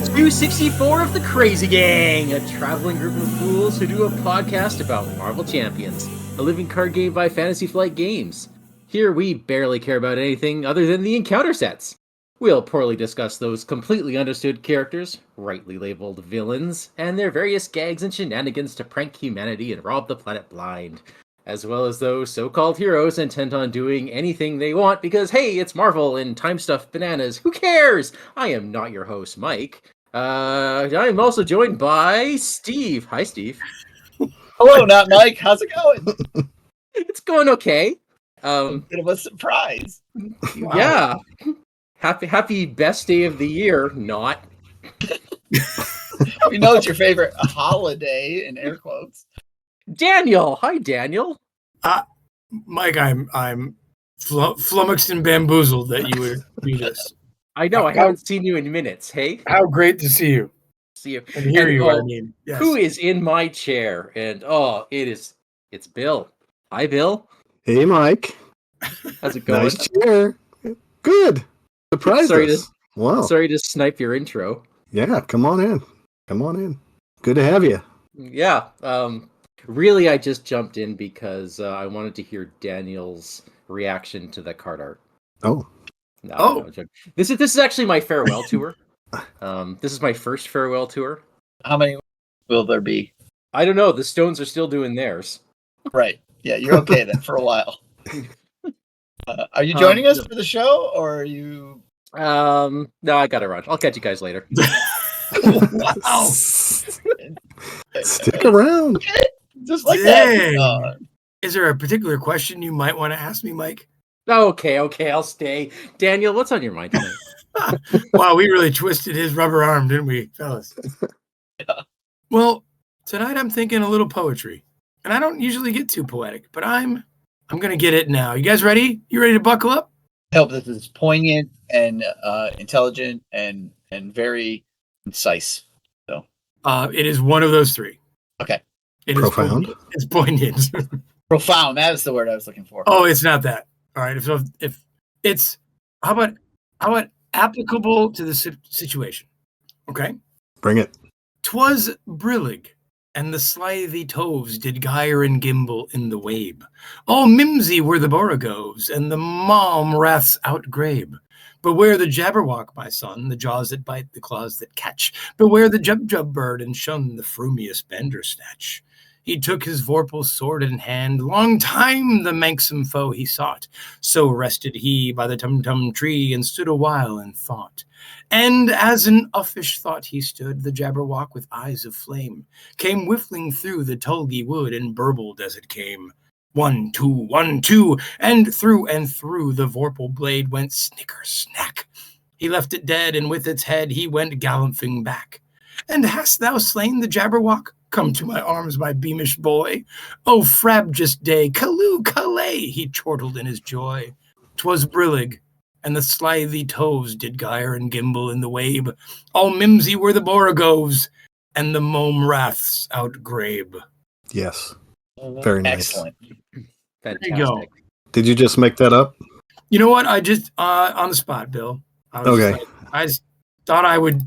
264 of the Crazy Gang, a traveling group of fools who do a podcast about Marvel Champions, a living card game by Fantasy Flight Games. Here we barely care about anything other than the encounter sets. We'll poorly discuss those completely understood characters, rightly labeled villains, and their various gags and shenanigans to prank humanity and rob the planet blind, as well as those so-called heroes intent on doing anything they want because, hey, it's Marvel and time stuff bananas. Who cares? I am not your host, Mike. I'm also joined by Steve. Hi, Steve. Hello, not Mike. How's it going? It's going okay. A bit of a surprise. Wow. Yeah. Happy best day of the year. Not. We know it's your favorite holiday in air quotes. Daniel. Hi, Daniel. Mike, I'm flummoxed and bamboozled that you would do this. I know. I haven't seen you in minutes. Hey. How great to see you. See you. And hear you, I mean. Yes. Who is in my chair? And it's Bill. Hi, Bill. Hey, Mike. How's it going? Nice chair. Good. Surprised us. Wow. Sorry to snipe your intro. Yeah, come on in. Come on in. Good to have you. Yeah. Really, I just jumped in because I wanted to hear Daniel's reaction to the card art. Oh. No, this is actually my farewell tour. This is my first farewell tour. How many will there be? I don't know. The Stones are still doing theirs. Right. Yeah, you're okay then for a while. Are you joining us for the show, or are you? No, I gotta run. I'll catch you guys later. Wow. Stick around. Okay. Just like that. Is there a particular question you might want to ask me, Mike? Okay, I'll stay. Daniel, what's on your mind tonight? Wow, we really twisted his rubber arm, didn't we, fellas? Yeah. Well, tonight I'm thinking a little poetry. And I don't usually get too poetic, but I'm gonna get it now. You guys ready? You ready to buckle up? I hope this is poignant and intelligent and very concise. So it is one of those three. Okay. It profound. It's poignant. Profound. That is the word I was looking for. Oh, it's not that. All right. If it's how about applicable to the situation? Okay. Bring it. 'Twas brillig, and the slithy toves did gyre and gimble in the wabe. All mimsy were the borogoves, and the malm wraths outgrabe. Beware the jabberwock, my son, the jaws that bite, the claws that catch. Beware the jub bird, and shun the frumious bandersnatch. He took his vorpal sword in hand, long time the manxome foe he sought. So rested he by the tum-tum tree, and stood a while in thought. And as in uffish thought he stood, the jabberwock with eyes of flame came whiffling through the tulgey wood, and burbled as it came. 1, 2, 1, 2, and through the vorpal blade went snicker snack. He left it dead, and with its head he went galloping back. And hast thou slain the jabberwock? Come to my arms, my beamish boy. O frabjous day, callooh, calais, he chortled in his joy. 'Twas brillig, and the slithy toves did gyre and gimble in the wabe. All mimsy were the borogoves, and the mome wraths outgrabe. Yes. Very nice. Excellent. Fantastic. There you go. Did you just make that up? You know what? I just, on the spot, Bill. I just thought I would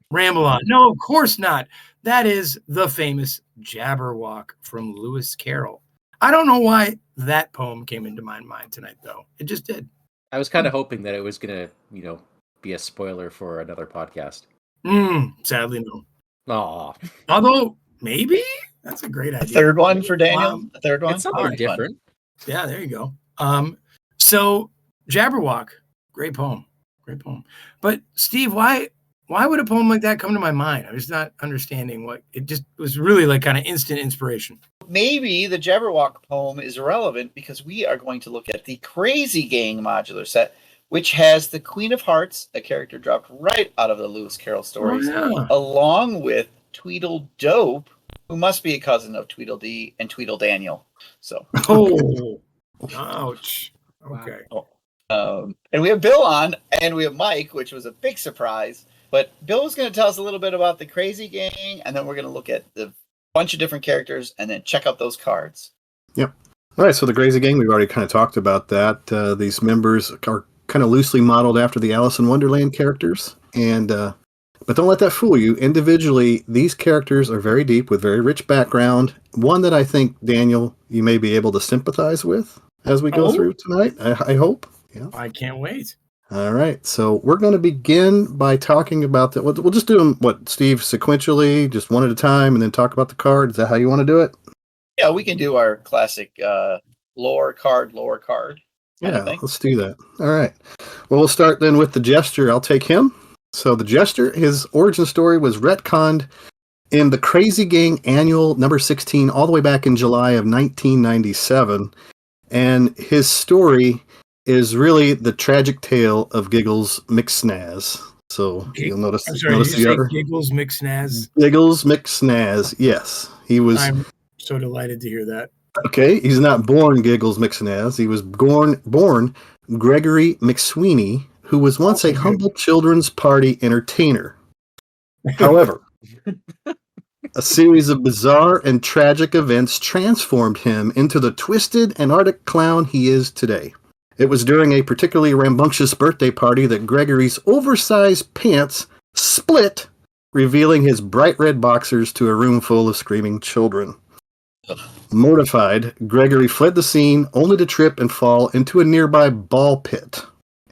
ramble on. No, of course not. That is the famous Jabberwock from Lewis Carroll. I don't know why that poem came into my mind tonight, though. It just did. I was kind of hoping that it was going to, be a spoiler for another podcast. Sadly, no. Aw. Although, maybe? That's a great idea. Third one for Daniel? A third one? It's something different. Yeah, there you go. So, Jabberwock, great poem. Great poem. But, Steve, why would a poem like that come to my mind? I'm just not understanding what it just was really like kind of instant inspiration. Maybe the Jabberwock poem is relevant because we are going to look at the Crazy Gang modular set, which has the Queen of Hearts, a character dropped right out of the Lewis Carroll stories, along with Tweedledope, who must be a cousin of Tweedledee and Tweedledaniel. So, ouch. Okay. And we have Bill on, and we have Mike, which was a big surprise. But Bill was going to tell us a little bit about the Crazy Gang, and then we're going to look at the bunch of different characters and then check out those cards. Yep. All right, so the Crazy Gang, we've already kind of talked about that. These members are kind of loosely modeled after the Alice in Wonderland characters, but But don't let that fool you. Individually, these characters are very deep with very rich background. One that I think, Daniel, you may be able to sympathize with as we go through tonight, I hope. Yeah. I can't wait. All right. So we're going to begin by talking about that. We'll just do them, Steve, sequentially, just one at a time, and then talk about the card. Is that how you want to do it? Yeah, we can do our classic lore card. Yeah, let's do that. All right. Well, we'll start then with the Jester. I'll take him. So the Jester, his origin story was retconned in the Crazy Gang Annual number 16 all the way back in July of 1997. And his story is really the tragic tale of Giggles McSnaz. So you'll notice. I'm sorry, notice did you say Giggles McSnaz? Giggles McSnaz, yes. I'm so delighted to hear that. Okay, he's not born Giggles McSnaz. He was born Gregory McSweeney, who was once a humble children's party entertainer. However, a series of bizarre and tragic events transformed him into the twisted anarchic clown he is today. It was during a particularly rambunctious birthday party that Gregory's oversized pants split, revealing his bright red boxers to a room full of screaming children. Mortified, Gregory fled the scene only to trip and fall into a nearby ball pit.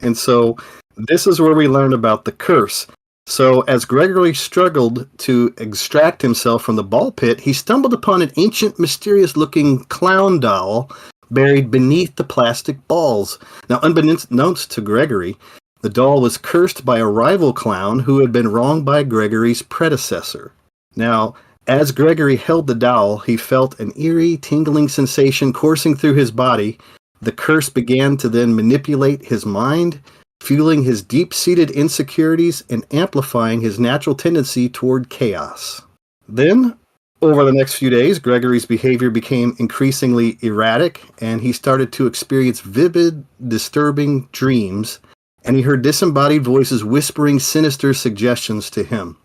And so this is where we learn about the curse. So as Gregory struggled to extract himself from the ball pit, he stumbled upon an ancient, mysterious-looking clown doll buried beneath the plastic balls. Now, unbeknownst to Gregory, the doll was cursed by a rival clown who had been wronged by Gregory's predecessor. Now, as Gregory held the doll, he felt an eerie, tingling sensation coursing through his body. The curse began to then manipulate his mind, fueling his deep-seated insecurities and amplifying his natural tendency toward chaos. Then, over the next few days, Gregory's behavior became increasingly erratic, and he started to experience vivid, disturbing dreams, and he heard disembodied voices whispering sinister suggestions to him.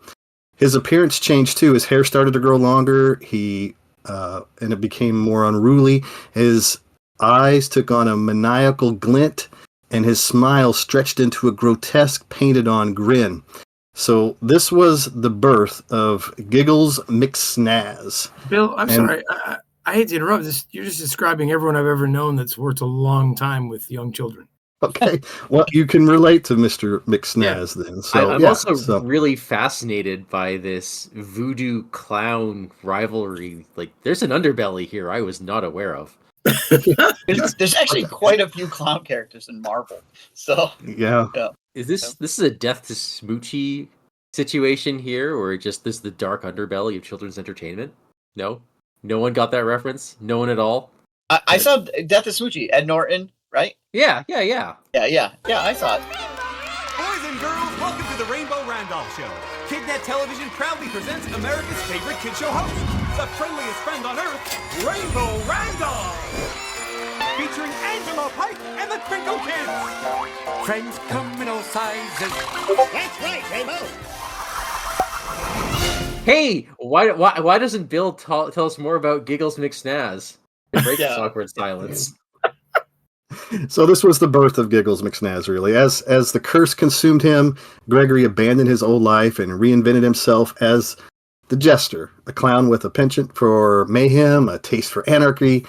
His appearance changed too. His hair started to grow longer, and it became more unruly. His eyes took on a maniacal glint, and his smile stretched into a grotesque, painted-on grin. So this was the birth of Giggles McSnaz. Bill, sorry. I hate to interrupt. You're just describing everyone I've ever known that's worked a long time with young children. Okay. Well, you can relate to Mr. McSnaz then. So I'm also really fascinated by this voodoo clown rivalry. Like, there's an underbelly here I was not aware of. There's actually quite a few clown characters in Marvel. So yeah. Is this a death to Smoochie situation here, or just this the dark underbelly of children's entertainment? No one got that reference. No one at all. I saw Death to Smoochie. Ed Norton, right? Yeah. Yeah. I saw it. Boys and girls, welcome to the Rainbow Randolph Show. KidNet Television proudly presents America's favorite kid show host, the friendliest friend on earth, Rainbow Randolph! Featuring Angela Pike and the Crinkle Kids. Friends come in all sizes. That's right, Rainbow. Hey, why doesn't Bill tell us more about Giggles McSnaz? Break this awkward silence. So this was the birth of Giggles McSnaz, really. As the curse consumed him, Gregory abandoned his old life and reinvented himself as the Jester, a clown with a penchant for mayhem, a taste for anarchy.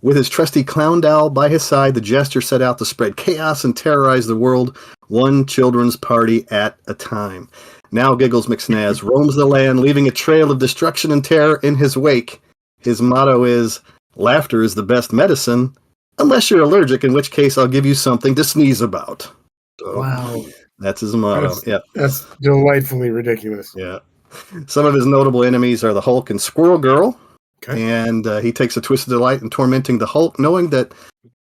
With his trusty clown doll by his side, the Jester set out to spread chaos and terrorize the world, one children's party at a time. Now Giggles McSnaz roams the land, leaving a trail of destruction and terror in his wake. His motto is, "Laughter is the best medicine, unless you're allergic, in which case I'll give you something to sneeze about." So, wow. That's his motto. That's delightfully ridiculous. Yeah. Some of his notable enemies are the Hulk and Squirrel Girl. Okay. And he takes a twisted delight in tormenting the Hulk, knowing that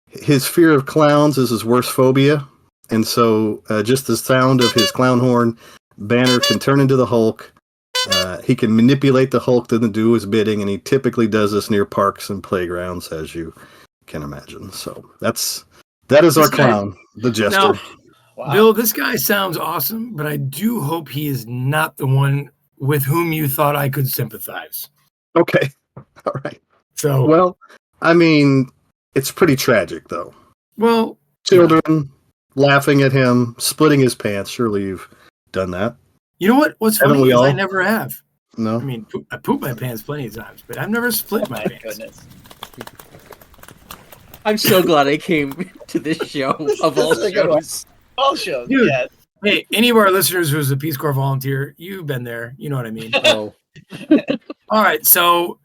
his fear of clowns is his worst phobia. And so just the sound of his clown horn, Banner can turn into the Hulk. He can manipulate the Hulk to do his bidding, and he typically does this near parks and playgrounds, as you can imagine. So that is our clown, the Jester. Now, wow. Bill, this guy sounds awesome, but I do hope he is not the one with whom you thought I could sympathize. Okay. All right. So, well, I mean, it's pretty tragic, though. Well, children laughing at him, splitting his pants. Surely you've done that. You know what? What's Haven't funny we is I all? never have. No. I mean, I poop my pants plenty of times, but I've never split my My pants. goodness. I'm so glad I came to this show of all This is a good one. shows. All shows. Dude. Yeah. Hey, any of our listeners who's a Peace Corps volunteer, you've been there. You know what I mean. Oh, All right, so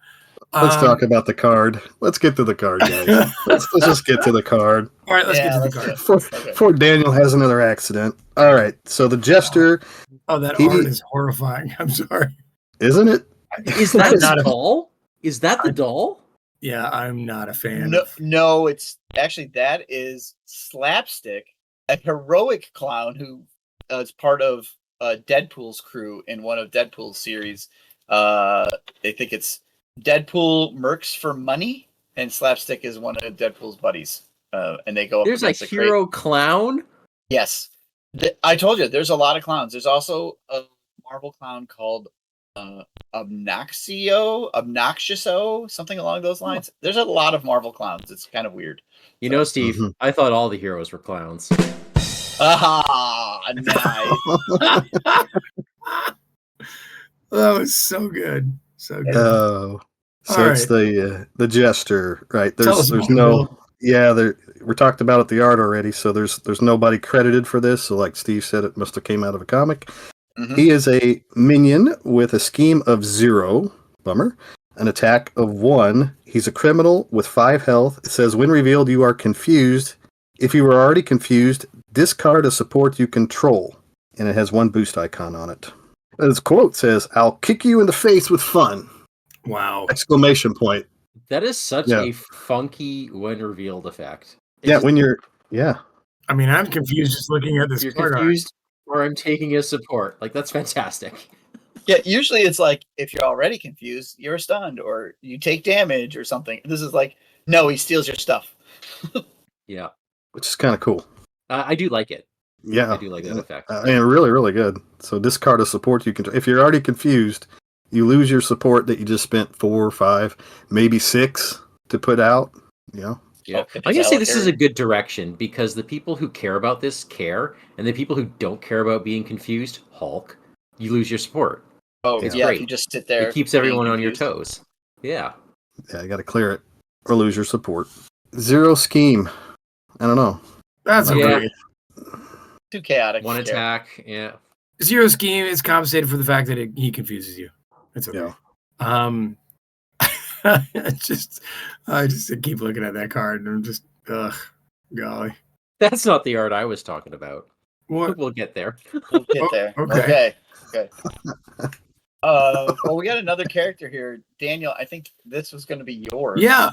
Let's talk about the card. Let's get to the card, guys. let's just get to the card All right, let's get to the let's do card. it. before Daniel has another accident. All right. So the Jester, Oh, that He- art is horrifying. I'm sorry. isn't it? is that I'm not the a- doll? Is that the doll? Yeah, I'm not a fan. No, it's actually that is Slapstick, a heroic clown who is part of Deadpool's crew in one of Deadpool's series. I think it's Deadpool Mercs for Money, and Slapstick is one of Deadpool's buddies. And they go up There's a against a hero clown. Yes. I told you, there's a lot of clowns. There's also a Marvel clown called Obnoxioso, something along those lines. There's a lot of Marvel clowns. It's kind of weird. You know, Steve, Mhm. I thought all the heroes were clowns. Ah, nice. That was so good. So good. Oh, so All it's right. the Jester, right? Tell us There's more, no, Bill. yeah, we talked about it, the art already. So there's nobody credited for this. So like Steve said, it must have came out of a comic. Mhm. He is a minion with a scheme of 0, bummer, an attack of 1. He's a criminal with 5 health. It says when revealed, you are confused. If you were already confused, discard a support you control, and it has 1 boost icon on it. His quote says, "I'll kick you in the face with fun!" Wow. Exclamation point. That is such Yeah. a funky when revealed effect. It Yeah, just- when you're, yeah. I mean, I'm confused just looking at this you're card art. confused, or I'm taking a support. Like, that's fantastic. Yeah, usually it's like if you're already confused, you're stunned or you take damage or something. This is like, no, he steals your stuff. Yeah, Which is kind of cool. I do like it. Yeah. I do like that effect. I mean, really, really good. So discard a support you control. If you're already confused, you lose your support that you just spent 4 or 5, maybe 6 to put out. Yeah. Yeah, Okay, I'm gonna say this is a Allocator. good direction because the people who care about this care, and the people who don't care about being confused, Hulk, you lose your support. Oh, It's yeah, great. if you just sit there. It keeps being everyone on your confused. toes. Yeah, Yeah, you got to clear it or lose your support. 0 scheme. I don't know. That's Yeah. okay. Too chaotic. one to care. attack. Yeah, 0 scheme is compensated for the fact that he confuses you. It's okay. Yeah. I just keep looking at that card and I'm just, golly. that's not the art I was talking about. What? We'll get there. We'll get there. Okay. Okay. Well, we got another character here. Daniel, I think this was going to be yours. Yeah,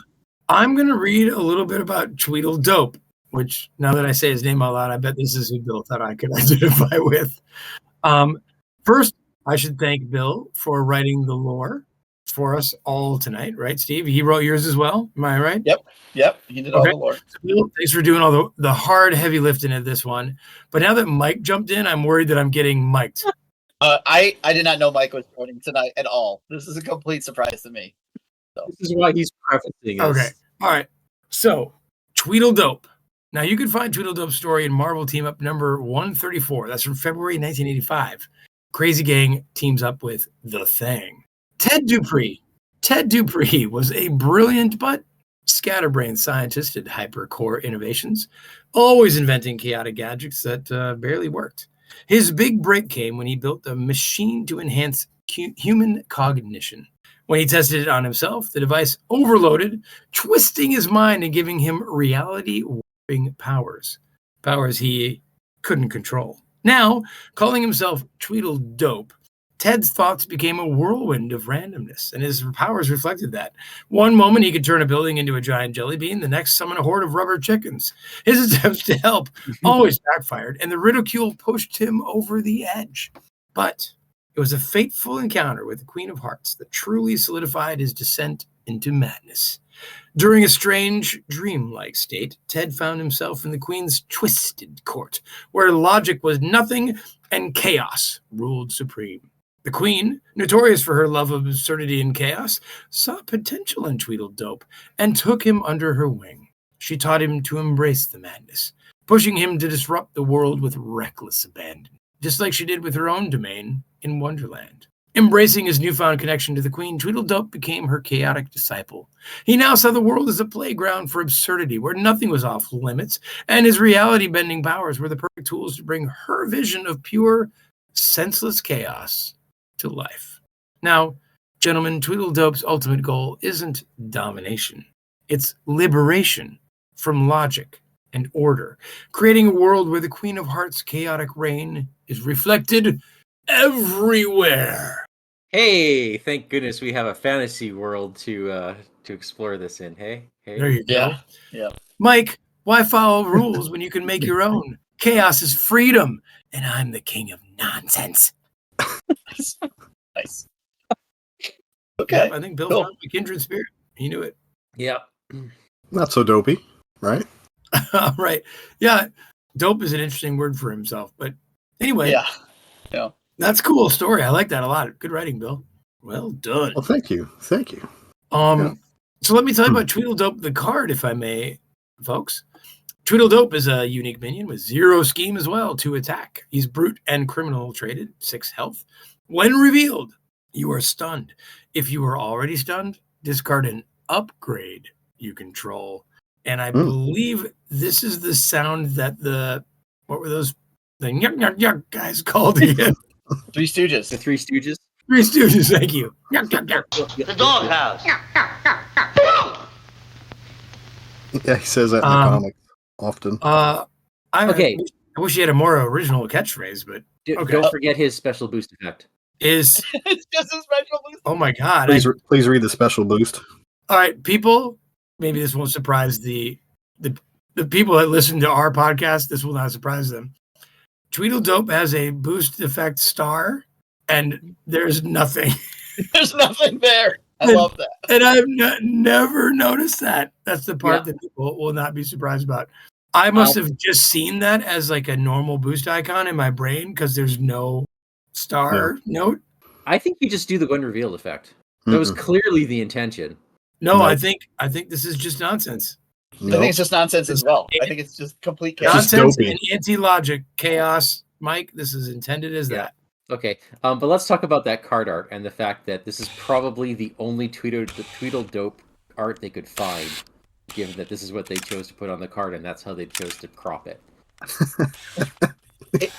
I'm going to read a little bit about Tweedledope, which now that I say his name out loud, I bet this is who Bill thought I could identify with. First, I should thank Bill for writing the lore for us all tonight, right, Steve? He wrote yours as well. Am I right? Yep. He did all Okay. the lore. So Bill, thanks for doing all the hard, heavy lifting of this one. But now that Mike jumped in, I'm worried that I'm getting mic'd. I did not know Mike was joining tonight at all. This is a complete surprise to me. This is why he's prefacing this. Okay. All right. So, Tweedledope. Now, you can find Tweedledope's story in Marvel Team Up number 134. That's from February 1985. Crazy Gang teams up with The Thing. Ted Dupree. Ted Dupree was a brilliant but scatterbrained scientist at Hypercore Innovations, always inventing chaotic gadgets that barely worked. His big break came when he built a machine to enhance human cognition. When he tested it on himself, the device overloaded, twisting his mind and giving him reality-warping powers. Powers he couldn't control. Now, calling himself Tweedledope, Ted's thoughts became a whirlwind of randomness, and his powers reflected that. One moment he could turn a building into a giant jelly bean, the next summon a horde of rubber chickens. His attempts to help always backfired, and the ridicule pushed him over the edge. But it was a fateful encounter with the Queen of Hearts that truly solidified his descent into madness. During a strange, dreamlike state, Ted found himself in the Queen's twisted court, where logic was nothing and chaos ruled supreme. The Queen, notorious for her love of absurdity and chaos, saw potential in Tweedledope and took him under her wing. She taught him to embrace the madness, pushing him to disrupt the world with reckless abandon, just like she did with her own domain in Wonderland. Embracing his newfound connection to the Queen, Tweedledope became her chaotic disciple. He now saw the world as a playground for absurdity, where nothing was off limits, and his reality-bending powers were the perfect tools to bring her vision of pure, senseless chaos to life. Now, gentlemen, Tweedledope's ultimate goal isn't domination. It's liberation from logic and order, creating a world where the Queen of Hearts' chaotic reign is reflected everywhere. Hey, thank goodness we have a fantasy world to explore this in. Hey. There you go. Yeah. Mike, why follow rules when you can make your own? Chaos is freedom, and I'm the king of nonsense. Nice. Okay. Yep, I think Bill Cool. found a kindred spirit. He knew it. Yep. Not so dopey, right? Right. Yeah. Dope is an interesting word for himself. But anyway, Yeah. that's a cool story. I like that a lot. Good writing, Bill. Well done. Well, thank you. So let me tell you about Tweedledope the card, if I may, folks. Tweedledope is a unique minion with 0 scheme as well to attack. He's brute and criminal traded, 6 health. When revealed, you are stunned. If you are already stunned, discard an upgrade you control. And I believe this is the sound that what were those? The yuck, yuck, yuck guys called again. Three Stooges. The Three Stooges. Three Stooges, thank you. Yuck, yuck, yuck. The doghouse. Yeah, he says that in the comics often. I wish he had a more original catchphrase, but Don't forget his special boost effect. is It's just a special boost. oh my god. Please read the special boost. All right, people, maybe this won't surprise the people that listen to our podcast. This will not surprise them. Tweedledope has a boost effect star, and there's nothing. There's nothing there. I love that. And I've never noticed that. That's the part that people will not be surprised about. I must have just seen that as like a normal boost icon in my brain because there's no star note. I think you just do the when revealed effect. That was clearly the intention. No, I think this is just nonsense. I think it's just nonsense as well. I think it's just complete chaos. Nonsense dopey. and anti-logic chaos. Mike, this is intended as that. Okay, but let's talk about that card art and the fact that this is probably the only Tweedledope art they could find, given that this is what they chose to put on the card and that's how they chose to crop it.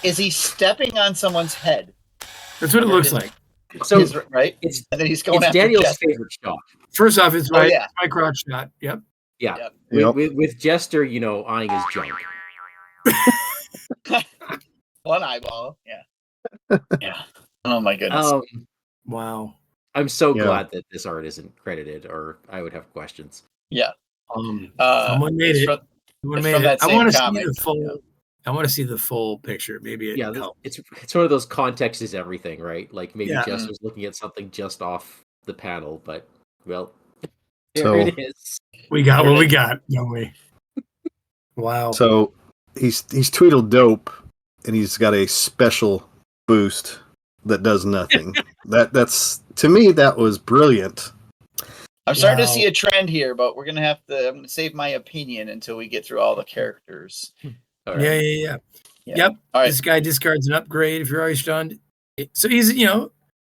Is he stepping on someone's head? That's what it looks like. So right? it's And then he's going it's after Daniel's Jester. favorite shot. First off, it's my crotch shot. Yep. Yeah, Yep. with Jester, eyeing his junk. One eyeball. Yeah. Yeah. Oh my goodness. Wow. I'm so glad that this art isn't credited, or I would have questions. Yeah. Someone made it. Someone made it. I want to see the full. Yeah. I want to see the full picture. Maybe it helps. It's one of those context is everything, right? Like maybe Yeah. Jester's looking at something just off the panel, but well, So- there it is. We got what we got, don't we? Wow. So he's Tweedledope, and he's got a special boost that does nothing. That's to me that was brilliant. I'm starting to see a trend here, but I'm gonna save my opinion until we get through all the characters. All right. Yeah. Yep. All right. This guy discards an upgrade if you're already stunned. So he's,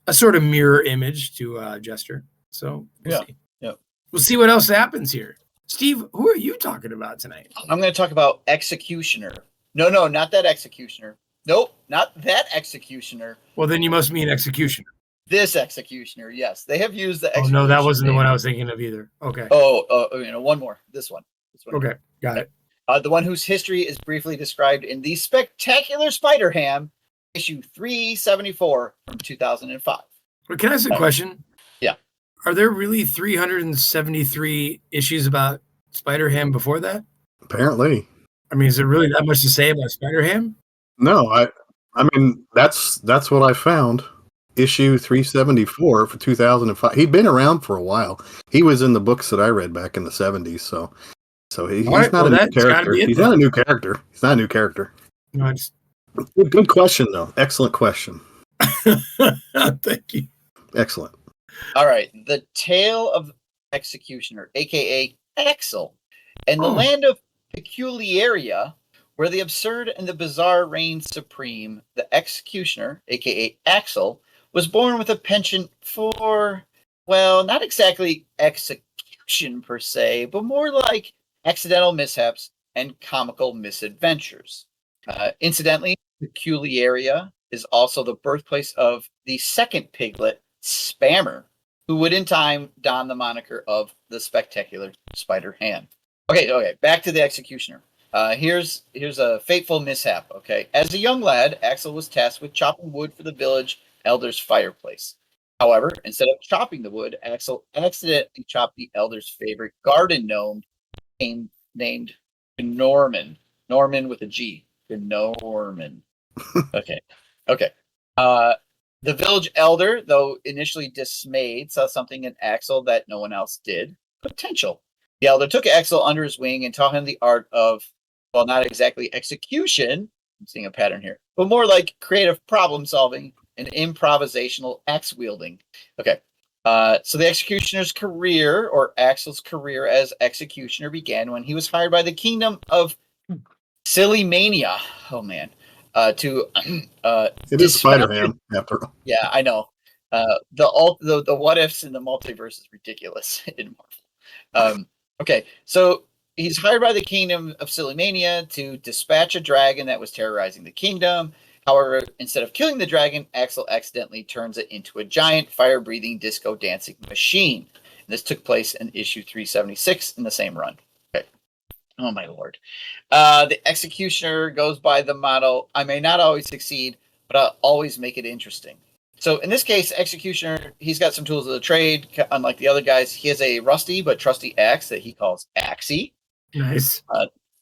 a sort of mirror image to Jester. So we'll see. Yep. We'll see what else happens here. Steve, who are you talking about tonight? I'm going to talk about Executioner. No, not that Executioner. Nope, not that Executioner. Well, then you must mean Executioner. This Executioner, yes. They have used the Oh, Executioner. no, that wasn't the name. one I was thinking of either. Okay. One more. This one. Okay, got it. The one whose history is briefly described in the Spectacular Spider-Ham, issue 374 from 2005. But can I ask a question? Yeah. Are there really 373 issues about Spider-Ham before that? Apparently, I mean, is it really that much to say about Spider-Ham? no. I mean that's what I found. Issue 374 for 2005. He'd been around for a while. He was in the books that I read back in the 70s. So he's not a new character. He's not a new character. No, I just... Good question, though. Excellent question. Thank you. Excellent. All right. The Tale of Executioner, a.k.a. Axel, and the land of Peculiaria, where the absurd and the bizarre reign supreme, the Executioner, a.k.a. Axel, was born with a penchant for, well, not exactly execution per se, but more like accidental mishaps and comical misadventures. Incidentally, Peculiaria is also the birthplace of the second piglet, Spammer, who would in time don the moniker of the Spectacular Spider Hand. Okay, back to the Executioner. Here's a fateful mishap. Okay, as a young lad, Axel was tasked with chopping wood for the village elder's fireplace. However, instead of chopping the wood, Axel accidentally chopped the elder's favorite garden gnome, named Norman. Norman with a G. Norman. Okay. The village elder, though initially dismayed, saw something in Axel that no one else did. Potential. The elder took Axel under his wing and taught him the art of, well, not exactly execution, I'm seeing a pattern here, but more like creative problem solving and improvisational axe wielding. Okay. So the executioner's career, or Axel's career as executioner, began when he was hired by the kingdom of Silly Mania. Oh man. It is Spider-Man, after all. Yeah, I know. The what ifs in the multiverse is ridiculous in Marvel. Okay, so he's hired by the kingdom of Silly Mania to dispatch a dragon that was terrorizing the kingdom. However, instead of killing the dragon, Axel accidentally turns it into a giant fire-breathing disco dancing machine. And this took place in issue 376 in the same run. Okay. Oh my lord. The executioner goes by the motto, I may not always succeed, but I'll always make it interesting. So in this case, executioner, he's got some tools of the trade. Unlike the other guys, he has a rusty but trusty axe that he calls Axie. Nice.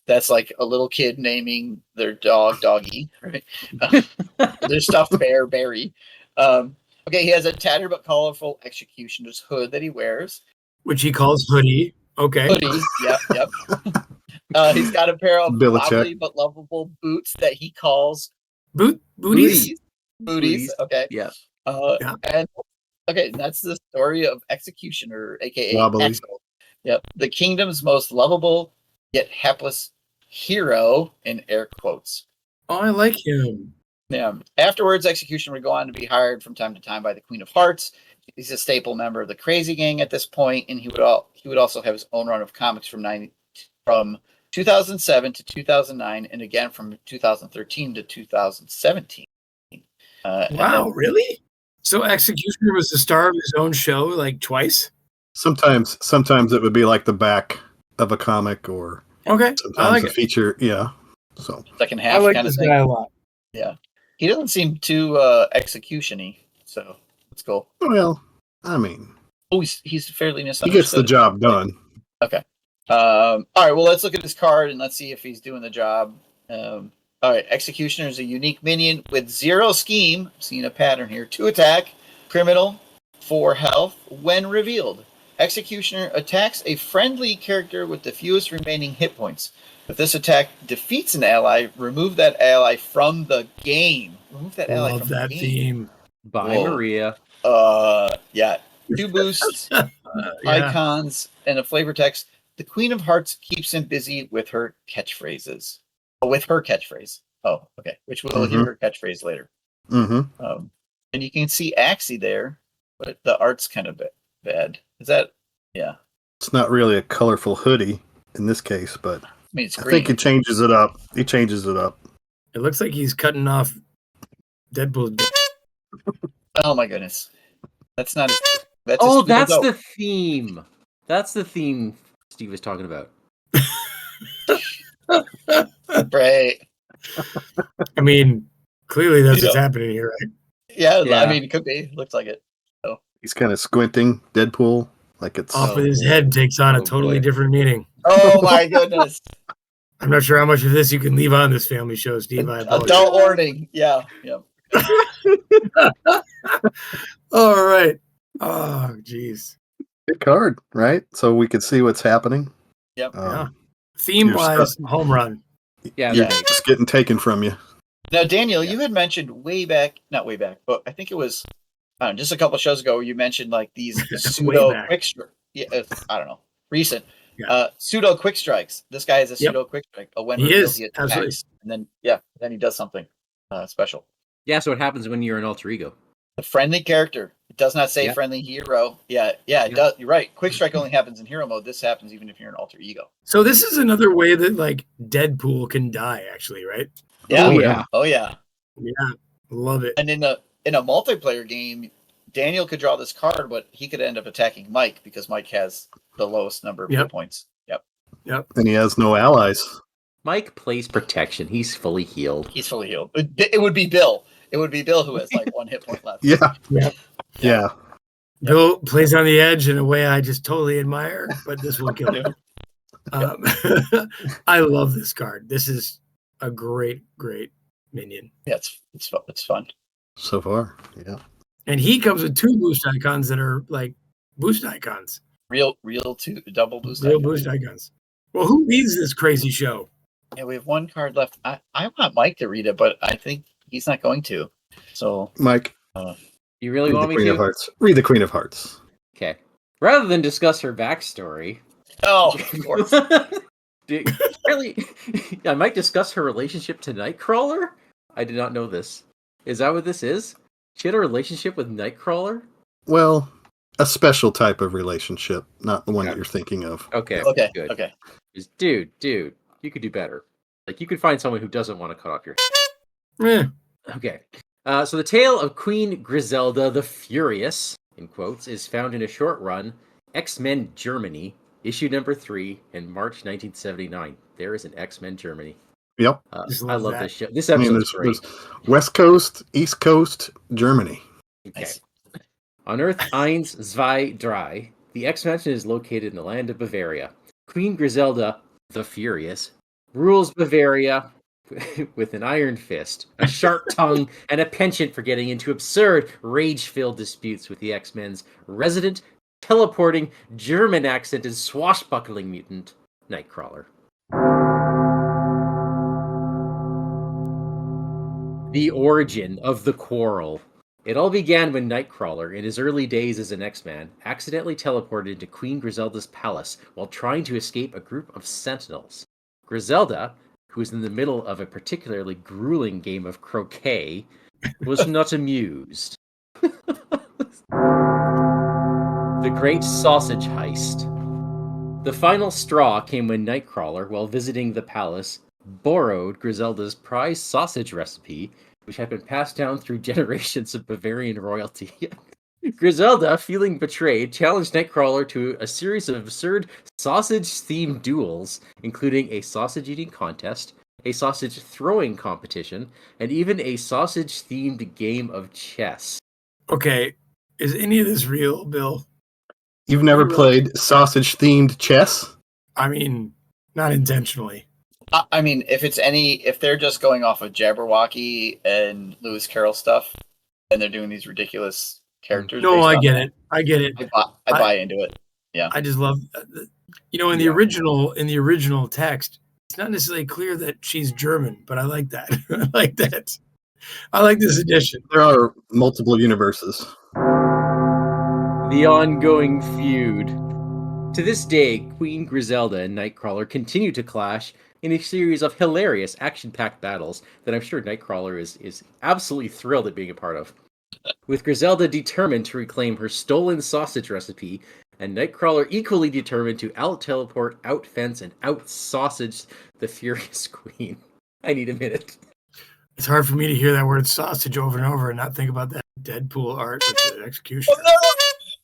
That's like a little kid naming their dog Doggy, right? Their stuffed bear Barry. Okay, he has a tattered but colorful executioner's hood that he wears. Which he calls hoodie. Okay. Hoodie, yep. He's got a pair of wobbly but lovable boots that he calls Booties. Booties. Okay. Yeah. And okay, that's the story of Executioner, aka Wobbly. Axel. Yep. The kingdom's most lovable yet hapless hero, in air quotes. Oh, I like him. Yeah. Afterwards, Executioner would go on to be hired from time to time by the Queen of Hearts. He's a staple member of the Crazy Gang at this point, and he would also have his own run of comics from 2007 to 2009, and again from 2013 to 2017. Wow, really? So Executioner was the star of his own show, like twice? Sometimes it would be like the back of a comic, or Okay, sometimes I like a it. feature. Yeah. So Second I half like kind of this thing. guy a lot. Yeah. He doesn't seem too execution-y, so let's go. well, I mean, Oh, he's fairly he misunderstood. gets the job done. Okay. All right, well, let's look at his card and let's see if he's doing the job. All right, Executioner is a unique minion with 0 scheme. I'm seeing a pattern here. 2 attack, criminal, 4 health when revealed. Executioner attacks a friendly character with the fewest remaining hit points. If this attack defeats an ally, remove that ally from the game. Remove that ally Love from that the game. theme. Bye, Whoa. Maria. Yeah. 2 boosts, Yeah. icons, and a flavor text. The Queen of Hearts keeps him busy with her catchphrases. Oh, with her catchphrase. Oh, okay. Which we'll hear her catchphrase later. Mm-hmm. And you can see Axie there, but the art's kind of bad. Is that? Yeah. It's not really a colorful hoodie in this case, but I mean, it's I green. think he changes it up. It looks like he's cutting off Deadpool. Oh my goodness. That's not. That's the theme. That's the theme Steve was talking about. Right. I mean, clearly that's what's happening here, right? Yeah, Yeah. I mean, it could be. Looks like it. He's kind of squinting, Deadpool, like it's. Off with his head takes on a totally different meaning. Oh my goodness. I'm not sure how much of this you can leave on this family show, Steve. I apologize. Adult warning. Yeah. All right. Oh, geez. Good card, right? So we could see what's happening. Yep. Theme-wise, home run. Yeah. It's getting taken from you. Now, Daniel, you had mentioned not way back, but I think it was just a couple of shows ago. You mentioned like these pseudo quick strikes. Yeah, I don't know. Recent pseudo quick strikes. This guy has a pseudo quick strike. When he attacks, absolutely. and then he does something special. Yeah. So what happens when you're an alter ego? A friendly character. It does not say friendly hero. Yeah, it does. You're right. Quick strike only happens in hero mode. This happens even if you're an alter ego. So this is another way that like Deadpool can die, actually, right? Yeah. Oh yeah. Yeah, love it. And in a multiplayer game, Daniel could draw this card, but he could end up attacking Mike because Mike has the lowest number of hit points. Yep. And he has no allies. Mike plays protection. He's fully healed. He's fully healed. It would be Bill. It would be Bill who has like 1 hit point left. Yeah. Bill plays on the edge in a way I just totally admire, but this will kill him. I love this card. This is a great minion. Yeah, it's fun. So far, yeah. And he comes with 2 boost icons that are like boost icons. Real two double boost. Real boost icons. Well, who leads this crazy show? Yeah, we have 1 card left. I want Mike to read it, but I think he's not going to. So, Mike, You really read want the me Queen to? of Hearts. Read the Queen of Hearts. Okay. Rather than discuss her backstory, of course. really, I might discuss her relationship to Nightcrawler. I did not know this. Is that what this is? She had a relationship with Nightcrawler? Well, a special type of relationship, not the one that you're thinking of. Okay. Okay. Good. Okay. Dude, you could do better. Like, you could find someone who doesn't want to cut off your Eh. Okay. So the tale of Queen Griselda the Furious, in quotes, is found in a short run, X-Men Germany, issue number 3, in March 1979. There is an X-Men Germany. Yep. I love this show. This episode is great. There's West Coast, East Coast, Germany. Okay. On Earth 1, 2, 3, the X-Mansion is located in the land of Bavaria. Queen Griselda the Furious rules Bavaria with an iron fist, a sharp tongue, and a penchant for getting into absurd, rage-filled disputes with the X-Men's resident, teleporting, German-accented, swashbuckling mutant, Nightcrawler. The origin of the quarrel. It all began when Nightcrawler, in his early days as an X-Man, accidentally teleported into Queen Griselda's palace while trying to escape a group of sentinels. Griselda, who was in the middle of a particularly grueling game of croquet, was not amused. The Great Sausage Heist. The final straw came when Nightcrawler, while visiting the palace, borrowed Griselda's prized sausage recipe, which had been passed down through generations of Bavarian royalty. Griselda, feeling betrayed, challenged Nightcrawler to a series of absurd sausage-themed duels, including a sausage-eating contest, a sausage-throwing competition, and even a sausage-themed game of chess. Okay, is any of this real, Bill? You've never played sausage-themed chess? I mean, not intentionally. I mean, if they're just going off of Jabberwocky and Lewis Carroll stuff, and they're doing these ridiculous characters. No, I get it. I buy into it. Yeah. I just love, in the original text, it's not necessarily clear that she's German, but I like that. I like that. I like this edition. There are multiple universes. The ongoing feud. To this day, Queen Griselda and Nightcrawler continue to clash in a series of hilarious action-packed battles that I'm sure Nightcrawler is absolutely thrilled at being a part of. With Griselda determined to reclaim her stolen sausage recipe, and Nightcrawler equally determined to out-teleport, out-fence, and out-sausage the Furious Queen. I need a minute. It's hard for me to hear that word sausage over and over and not think about that Deadpool art with the execution.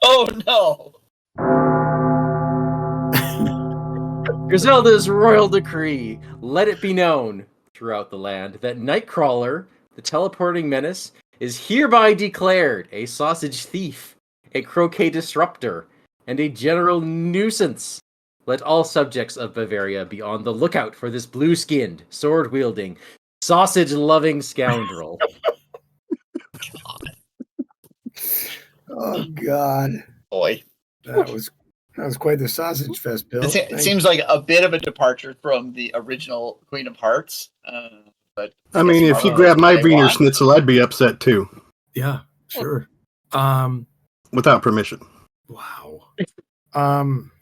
Oh no! Griselda's royal decree. Let it be known throughout the land that Nightcrawler, the teleporting menace, is hereby declared a sausage thief, a croquet disruptor, and a general nuisance. Let all subjects of Bavaria be on the lookout for this blue-skinned, sword-wielding, sausage-loving scoundrel. Oh, God. Boy. That was quite the sausage fest, Bill. It seems like a bit of a departure from the original Queen of Hearts. But I mean, if you grab my Wiener Schnitzel, I'd be upset too. Yeah, sure. Without permission. Wow.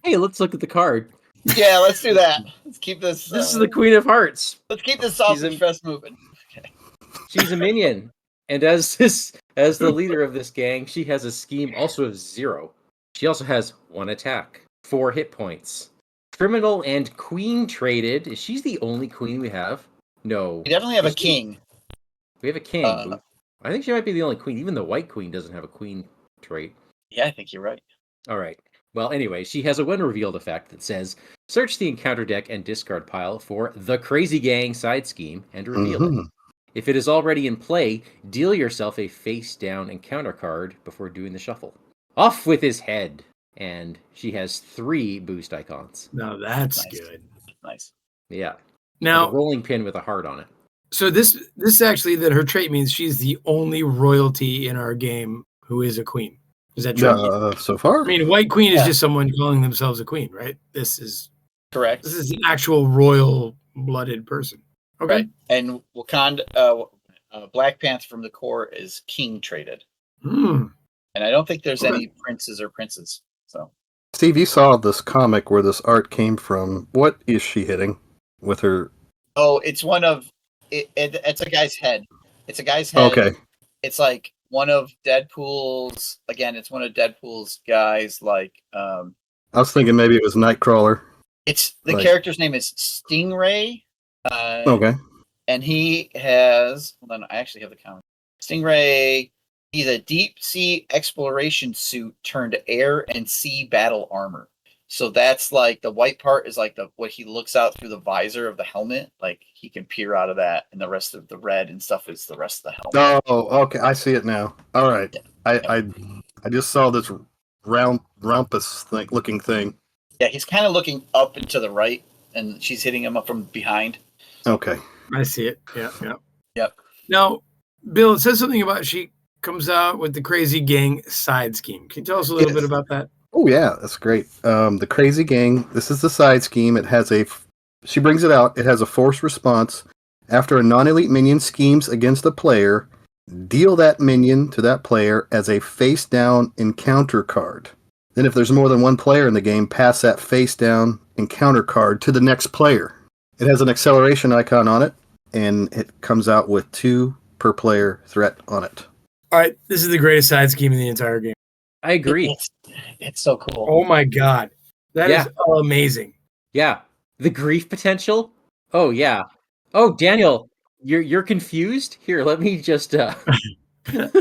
Hey, let's look at the card. Yeah, let's do that. Let's keep this. This is the Queen of Hearts. Let's keep this sausage fest moving. Okay. She's a minion. And as this As the leader of this gang, she has a scheme also of 0. She also has 1 attack, 4 hit points. Criminal and queen traded. Is she the only queen we have? No. We definitely have a king. We have a king. I think she might be the only queen. Even the white queen doesn't have a queen trait. Yeah, I think you're right. All right. Well, anyway, she has a when revealed effect that says, search the encounter deck and discard pile for the Crazy Gang side scheme and reveal it. If it is already in play, deal yourself a face-down encounter card before doing the shuffle. Off with his head! And she has 3 boost icons. Now that's Nice. good. Nice. Yeah. Now, a rolling pin with a heart on it. So this actually that her trait means she's the only royalty in our game who is a queen. Is that true? So far? I mean, white queen is just someone calling themselves a queen, right? This is correct. This is an actual royal-blooded person. Okay. Right. And Wakanda, Black Panther from the core is king traded. Hmm. And I don't think there's any princes or princes. So, Steve, you saw this comic where this art came from. What is she hitting with her? Oh, it's one of it's a guy's head. It's a guy's head. Okay. It's like one of Deadpool's. Again, it's one of Deadpool's guys. Like, I was thinking maybe it was Nightcrawler. It's the character's name is Stingray. Okay. And he has. Hold on, I actually have the comic. Stingray. He's a deep sea exploration suit turned air and sea battle armor. So that's like the white part is like what he looks out through the visor of the helmet. Like he can peer out of that, and the rest of the red and stuff is the rest of the helmet. Oh, okay. I see it now. All right. Yeah. I just saw this rumpus looking thing. Yeah, he's kind of looking up and to the right, and she's hitting him up from behind. Okay. I see it. Yeah. Yep. Now, Bill, it says something about she comes out with the Crazy Gang side scheme. Can you tell us a little bit about that? Oh yeah, that's great. The Crazy Gang. This is the side scheme. It has she brings it out. It has a force response. After a non-elite minion schemes against a player, deal that minion to that player as a face-down encounter card. Then if there's more than one player in the game, pass that face-down encounter card to the next player. It has an acceleration icon on it, and it comes out with 2 per player threat on it. All right, this is the greatest side scheme in the entire game. I agree. It's so cool. Oh my god, that is amazing. Yeah, the grief potential. Oh yeah. Oh Daniel, you're confused. Here, let me just let me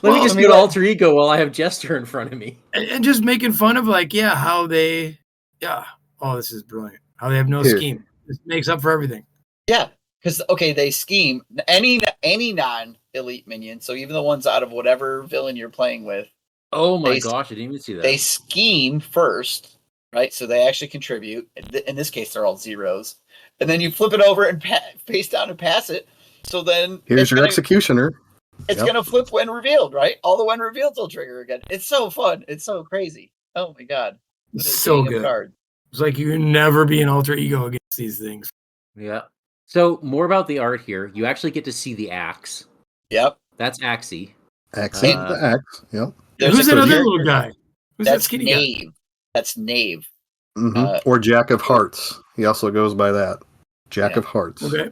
just get alter ego while I have Jester in front of me. And just making fun of how they oh, this is brilliant. How they have no scheme. This makes up for everything. Yeah, because they scheme any non-elite minion. So even the ones out of whatever villain you're playing with. Oh my gosh, I didn't even see that. They scheme first, right? So they actually contribute. In this case, they're all zeros. And then you flip it over and face down and pass it. So then here's your executioner. It's going to flip when revealed, right? All the when revealed will trigger again. It's so fun. It's so crazy. Oh my god. It's so good. It's like you can never be an alter ego against these things. Yeah. So more about the art here. You actually get to see the axe. Yep. That's Axie. Axie, the axe. Yep. Who's that other little guy? Who's that skinny Knave. guy? That's Knave. Mm-hmm. Or Jack of Hearts. He also goes by that. Jack of Hearts. Okay.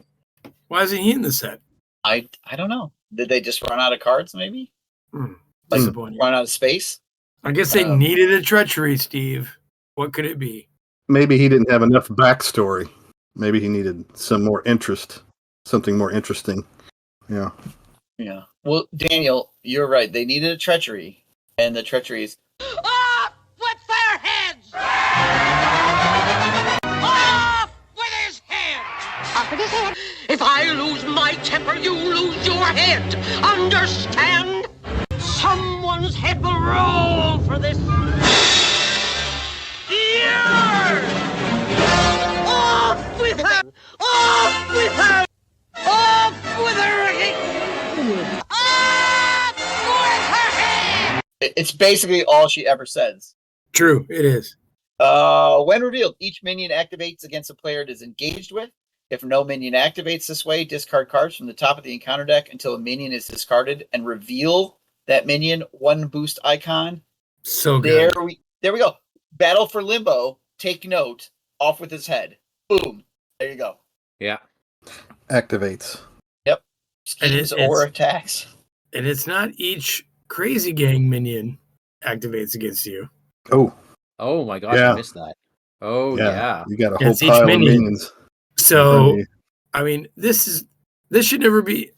Why isn't he in the set? I don't know. Did they just run out of cards, maybe? Run out of space? I guess they needed a treachery, Steve. What could it be? Maybe he didn't have enough backstory. Maybe he needed some more interest. Something more interesting. Yeah. Yeah. Well, Daniel, you're right. They needed a treachery. And the treachery is... Off with their heads! Off with his head! Off with his head! If I lose my temper, you lose your head! Understand? Someone's head will roll for this! Here! Off with her! Off with her! Off with her head! Off with her head! It's basically all she ever says. True, it is. When revealed, each minion activates against a player it is engaged with. If no minion activates this way, discard cards from the top of the encounter deck until a minion is discarded and reveal that minion 1 boost icon. So good. There we go. Battle for Limbo. Take note. Off with his head. Boom. There you go. Yeah. Activates. Yep. Schemes or attacks. And it's not each crazy gang minion activates against you. Oh my gosh, Yeah. I missed that. Oh yeah. You got a Yeah, whole it's each pile of minion. minions. So, I mean, this should never be.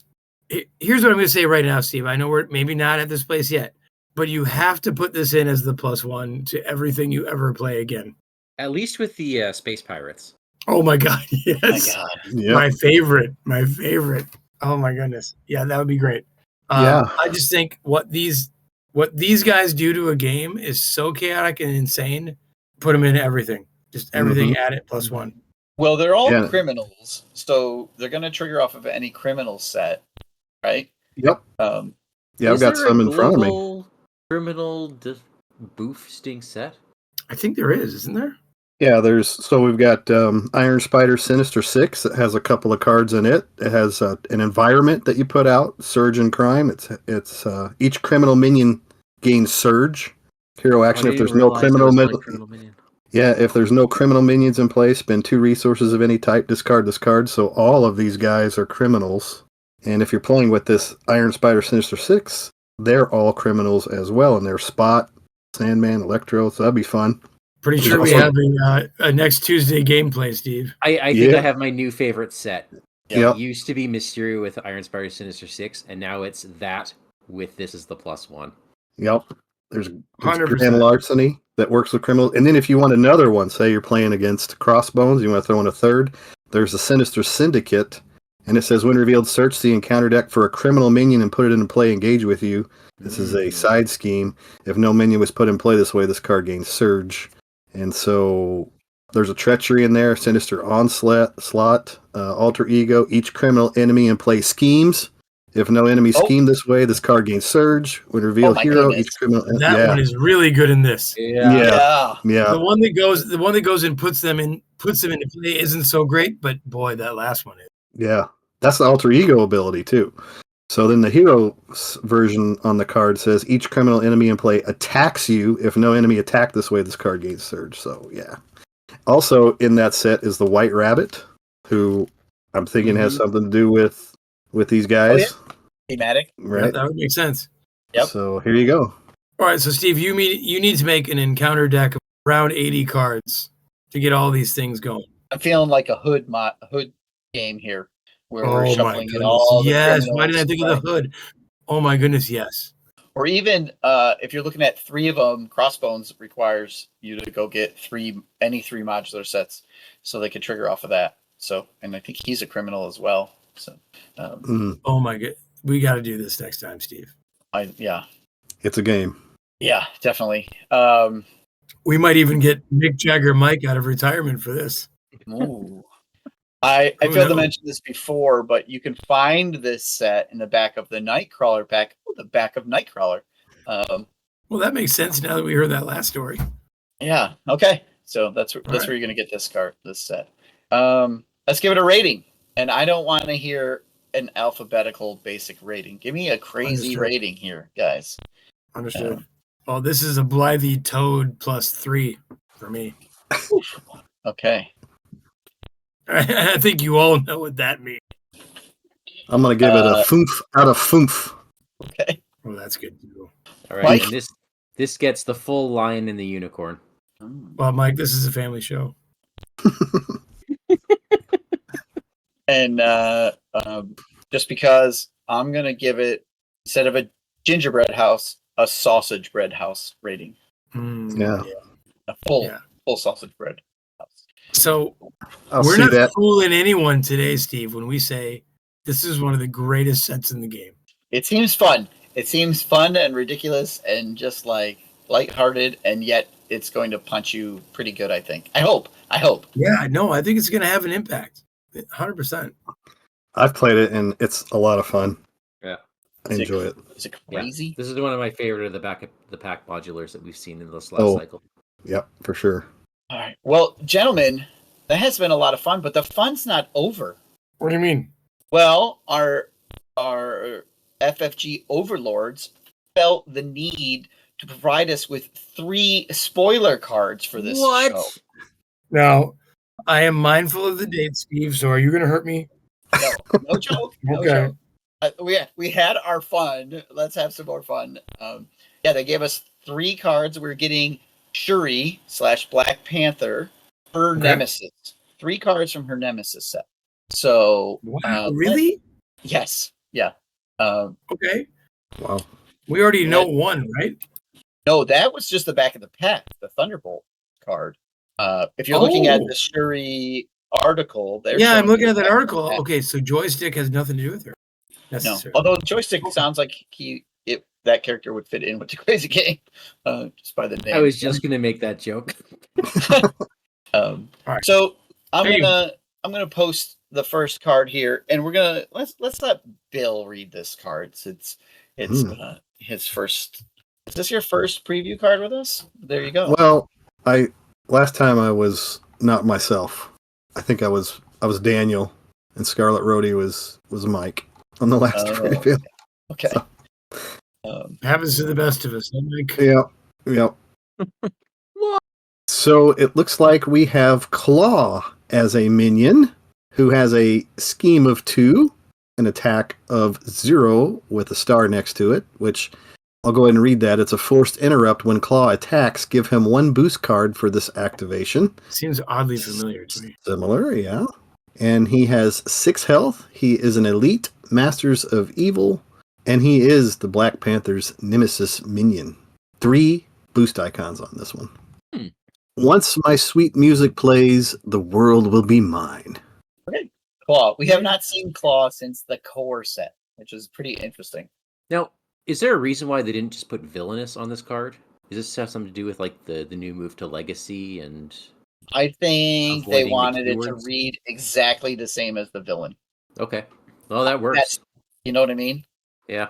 Here's what I'm going to say right now, Steve. I know we're maybe not at this place yet, but you have to put this in as the +1 to everything you ever play again. At least with the space pirates. Oh my God! Yes, Oh my God. Yep. my favorite. Oh my goodness! Yeah, that would be great. Yeah. I just think what these guys do to a game is so chaotic and insane. Put them into everything. Just everything. Add it +1. Well, they're all Yeah. criminals, so they're going to trigger off of any criminal set, right? Yep. Yeah, I've Is got there some a in front of me. global criminal boosting set? I think there is, isn't there? Yeah, we've got Iron Spider Sinister 6 that has a couple of cards in it. It has an environment that you put out, Surge and Crime. It's each criminal minion gains Surge. Hero action if there's no criminal minion. Yeah, if there's no criminal minions in play, spend 2 resources of any type, discard. So all of these guys are criminals. And if you're playing with this Iron Spider Sinister 6, they're all criminals as well. And they're Spot, Sandman, Electro, so that'd be fun. Pretty sure we have a next Tuesday gameplay, Steve. I think I have my new favorite set. Yep. It used to be Mysterio with Iron Spider Sinister 6, and now it's that with this as the +1. Yep. There's 100%. grand larceny that works with criminals. And then if you want another one, say you're playing against Crossbones, you want to throw in a third, there's a Sinister Syndicate, and it says when revealed, search the encounter deck for a criminal minion and put it into play, engage with you. This is a side scheme. If no minion was put in play this way, this card gains Surge. And so there's a Treachery in there, Sinister Onslaught, Alter Ego. Each criminal enemy in play schemes. If no enemy scheme this way, this card gains Surge. When revealed hero, goodness. each criminal. That one is really good in this. Yeah. The one that goes and puts them into play isn't so great, but boy, that last one is. Yeah. That's the Alter Ego ability too. So then the hero version on the card says each criminal enemy in play attacks you. If no enemy attack this way, this card gains Surge. So yeah. Also in that set is the White Rabbit, who I'm thinking has something to do with these guys. Oh, yeah. Thematic. Right. Yeah, that would make sense. Yep. So here you go. All right, so Steve, you need to make an encounter deck of around 80 cards to get all these things going. I'm feeling like a hood game here, where we're shuffling in goodness. all the Yes, criminals, why did I think of the hood? Oh my goodness, yes. Or even if you're looking at 3 of them, Crossbones requires you to go get any 3 modular sets, so they can trigger off of that. So, and I think he's a criminal as well. So, Oh my god, we got to do this next time, Steve. It's a game. Yeah, definitely. We might even get Mick Jagger Mike out of retirement for this. Ooh. I failed to mention this before, but you can find this set in the back of the Nightcrawler pack. Oh, the back of Nightcrawler. Well, that makes sense now that we heard that last story. Yeah. Okay. So that's where you're going to get this set. Let's give it a rating. And I don't want to hear an alphabetical basic rating. Give me a crazy rating here, guys. Understood. Well, this is a Blythe Toad +3 for me. Okay. I think you all know what that means. I'm going to give it a foof out of foof. Okay. Well, that's good too. All right, Mike? and this gets the full Lion and the Unicorn. Well, Mike, this is a family show. And just because I'm going to give it, instead of a gingerbread house, a sausage bread house rating. Yeah. A full sausage bread house. So I'll we're see not that. fooling anyone today, Steve, when we say this is one of the greatest sets in the game. It seems fun. It seems fun and ridiculous and just like lighthearted, and yet it's going to punch you pretty good, I think. I hope. Yeah, no, I think it's going to have an impact. 100%. I've played it and it's a lot of fun. Yeah. I enjoy it. Is it crazy? Yeah. This is one of my favorite of the pack modulars that we've seen in this last cycle. Yep, for sure. All right. Well, gentlemen, that has been a lot of fun, but the fun's not over. What do you mean? Well, our FFG overlords felt the need to provide us with 3 spoiler cards for this show. Now, I am mindful of the date, Steve, so are you going to hurt me? No joke. No Okay. joke. we had our fun. Let's have some more fun. They gave us 3 cards. We're getting Shuri / Black Panther, her Nemesis. 3 cards from her Nemesis set. So, wow, really? Yes. Yeah. Okay. Wow. We already know one, right? No, that was just the back of the pack, the Thunderbolt card. If you're looking at the Shuri article, I'm looking at that article. Okay, so Joystick has nothing to do with her. No, although Joystick sounds like that character would fit in with the Crazy Gang, just by the name. I was just gonna make that joke. Right. So I'm gonna post the first card here, and we're gonna let's let Bill read this card. It's his first. Is this your first preview card with us? There you go. Well, last time I was not myself. I think I was Daniel, and Scarlet Rhodey was Mike on the last preview. Okay. So, happens to the best of us, Mike. Yeah. So it looks like we have Claw as a minion who has a scheme of 2, an attack of 0 with a star next to it, which I'll go ahead and read that. It's a forced interrupt. When Claw attacks, give him 1 boost card for this activation. Seems oddly familiar to me. Similar, yeah. And he has 6 health. He is an elite Masters of Evil, and he is the Black Panther's Nemesis minion. 3 boost icons on this one. Once my sweet music plays, the world will be mine. Okay. Claw. We have not seen Claw since the core set, which is pretty interesting. Now, is there a reason why they didn't just put Villainous on this card? Does this have something to do with like the new move to Legacy and? I think they wanted it to keywords? read exactly the same as the villain. Okay, well that works. You know what I mean? Yeah.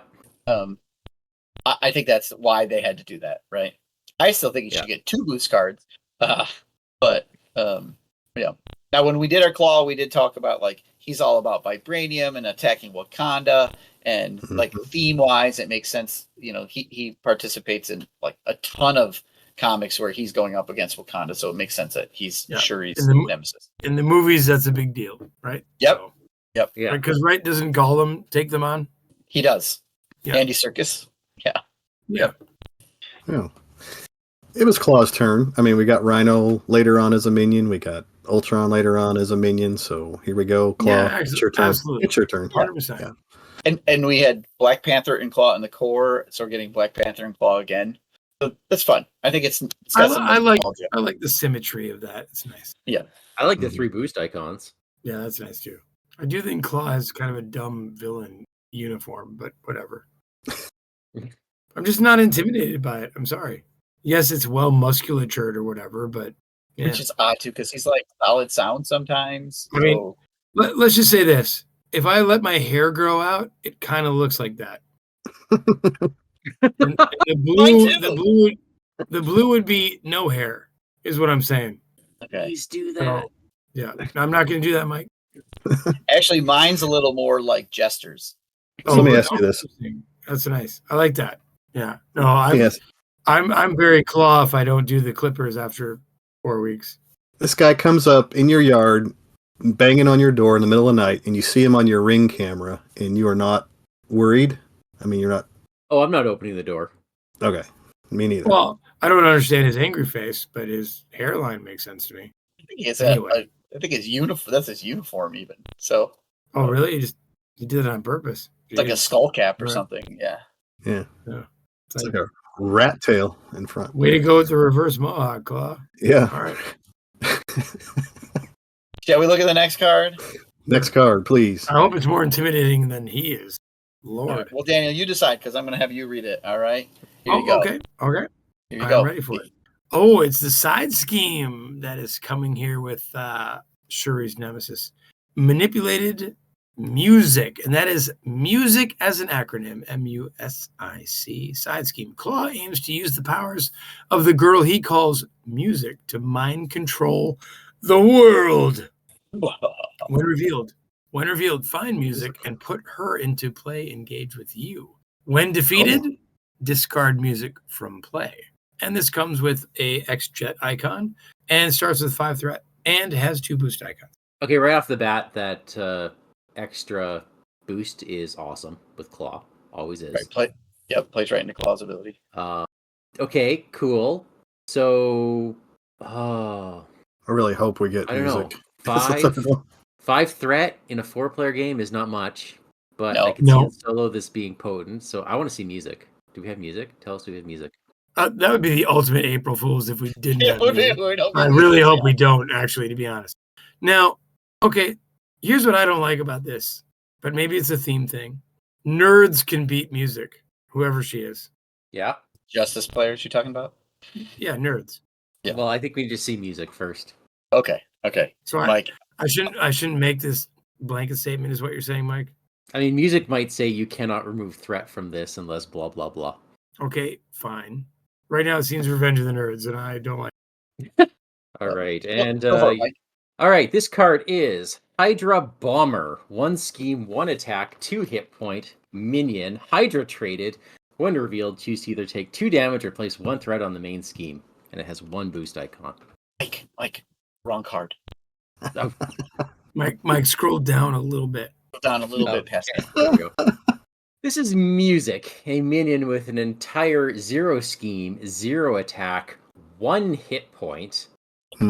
I think that's why they had to do that, right? I still think you should get 2 boost cards, but yeah. Now, when we did our Claw, we did talk about like he's all about vibranium and attacking Wakanda, and like theme wise, it makes sense. You know, he participates in like a ton of comics where he's going up against Wakanda, so it makes sense that he's Shuri's nemesis. In the movies, that's a big deal, right? Yep. So, yep. Yeah. Because doesn't Gollum take them on? He does. Yeah. Andy Serkis. Yeah. Yeah. Yeah. It was Claw's turn. I mean, we got Rhino later on as a minion. We got Ultron later on as a minion. So here we go. Claw, Yeah, it's your turn. absolutely. It's your turn. 100%. Yeah. And we had Black Panther and Claw in the core, so we're getting Black Panther and Claw again. So that's fun. I think it's got some I like the symmetry of that. It's nice. Yeah. I like the 3 boost icons. Yeah, that's nice too. I do think Claw has kind of a dumb villain uniform, but whatever. I'm just not intimidated by it. I'm sorry. Yes, it's well musculatured or whatever, but which is odd too, because he's like solid sound sometimes. I mean, let's just say this: if I let my hair grow out, it kind of looks like that. and the blue would be no hair, is what I'm saying. Okay, please do that. So, yeah, I'm not going to do that, Mike. Actually, mine's a little more like Jester's. So let me ask you this. That's nice. I like that. Yeah. No, I'm very Claw if I don't do the clippers after 4 weeks. This guy comes up in your yard, banging on your door in the middle of the night, and you see him on your Ring camera, and you are not worried? I mean, you're not... Oh, I'm not opening the door. Okay. Me neither. Well, I don't understand his angry face, but his hairline makes sense to me. I think he has I think his uniform. That's his uniform, even. So. Oh, really? He did it on purpose. It's like a skull cap or something. Yeah. Yeah. It's like a rat tail in front. Way to go with the reverse mohawk, Claw. Yeah. All right. Shall we look at the next card? Next card, please. I hope it's more intimidating than he is. Lord. Right. Well, Daniel, you decide, because I'm going to have you read it. All right. Here you go. Okay. Here you go. I'm ready for it. Oh, it's the side scheme that is coming here with Shuri's Nemesis. Manipulated music, and that is music as an acronym, MUSIC. Side scheme. Claw aims to use the powers of the girl he calls music to mind control the world. When revealed, find music and put her into play. Engage with you. When defeated, discard music from play. And this comes with a X-Jet icon and starts with 5 threat and has 2 boost icons. Okay, right off the bat, that extra boost is awesome with Claw. Always is. Right, plays right into Claw's ability. Okay, cool. So, I I really hope we get don't know. music. 5 threat in a 4-player game is not much, but No. I can see in solo this being potent. So I want to see music. Do we have music? Tell us, do we have music? That would be the ultimate April Fools if we didn't have We music. don't I get really music, hope yeah. we don't, actually, to be honest. Now, okay, here's what I don't like about this, but maybe it's a theme thing. Nerds can beat music, whoever she is. Yeah. Justice players you're talking about? Yeah, nerds. Yeah. Well, I think we need to see music first. Okay. So Mike. I shouldn't make this blanket statement, is what you're saying, Mike? I mean, music might say you cannot remove threat from this unless blah, blah, blah. Okay, fine. Right now it seems Revenge of the Nerds, and I don't like it. All right. And Go for it, Mike. all right, this card is Hydra Bomber. 1 scheme, 1 attack, 2 hit point, minion, Hydra traded. When revealed, choose to either take 2 damage or place 1 threat on the main scheme. And it has 1 boost icon. Mike, wrong card. Oh, Mike, scroll down a little bit. Down a little bit past that. there we go. This is Music, a minion with an entire 0 scheme, 0 attack, 1 hit point,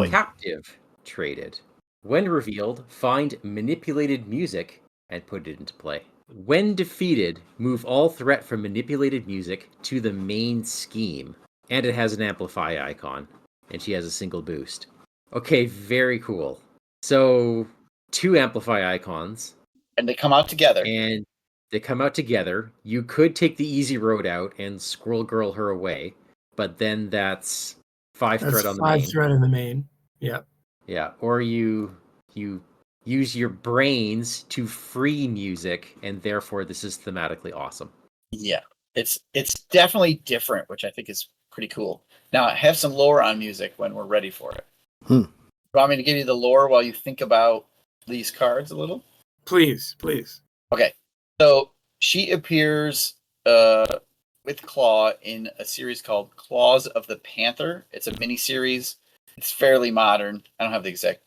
captive traded. When revealed, find manipulated music and put it into play. When defeated, move all threat from manipulated music to the main scheme. And it has an amplify icon. And she has a single boost. Okay, very cool. So, 2 amplify icons. And they come out together. And they come out together. You could take the easy road out and Squirrel Girl her away. But then that's 5 threat on the main. 5 threat in the main. Yep. Yeah, or you use your brains to free music, and therefore this is thematically awesome. Yeah, it's definitely different, which I think is pretty cool. Now, I have some lore on music when we're ready for it. You want me to give you the lore while you think about these cards a little? Please. Okay, so she appears with Claw in a series called Claws of the Panther. It's a mini-series. It's fairly modern. I don't have the exact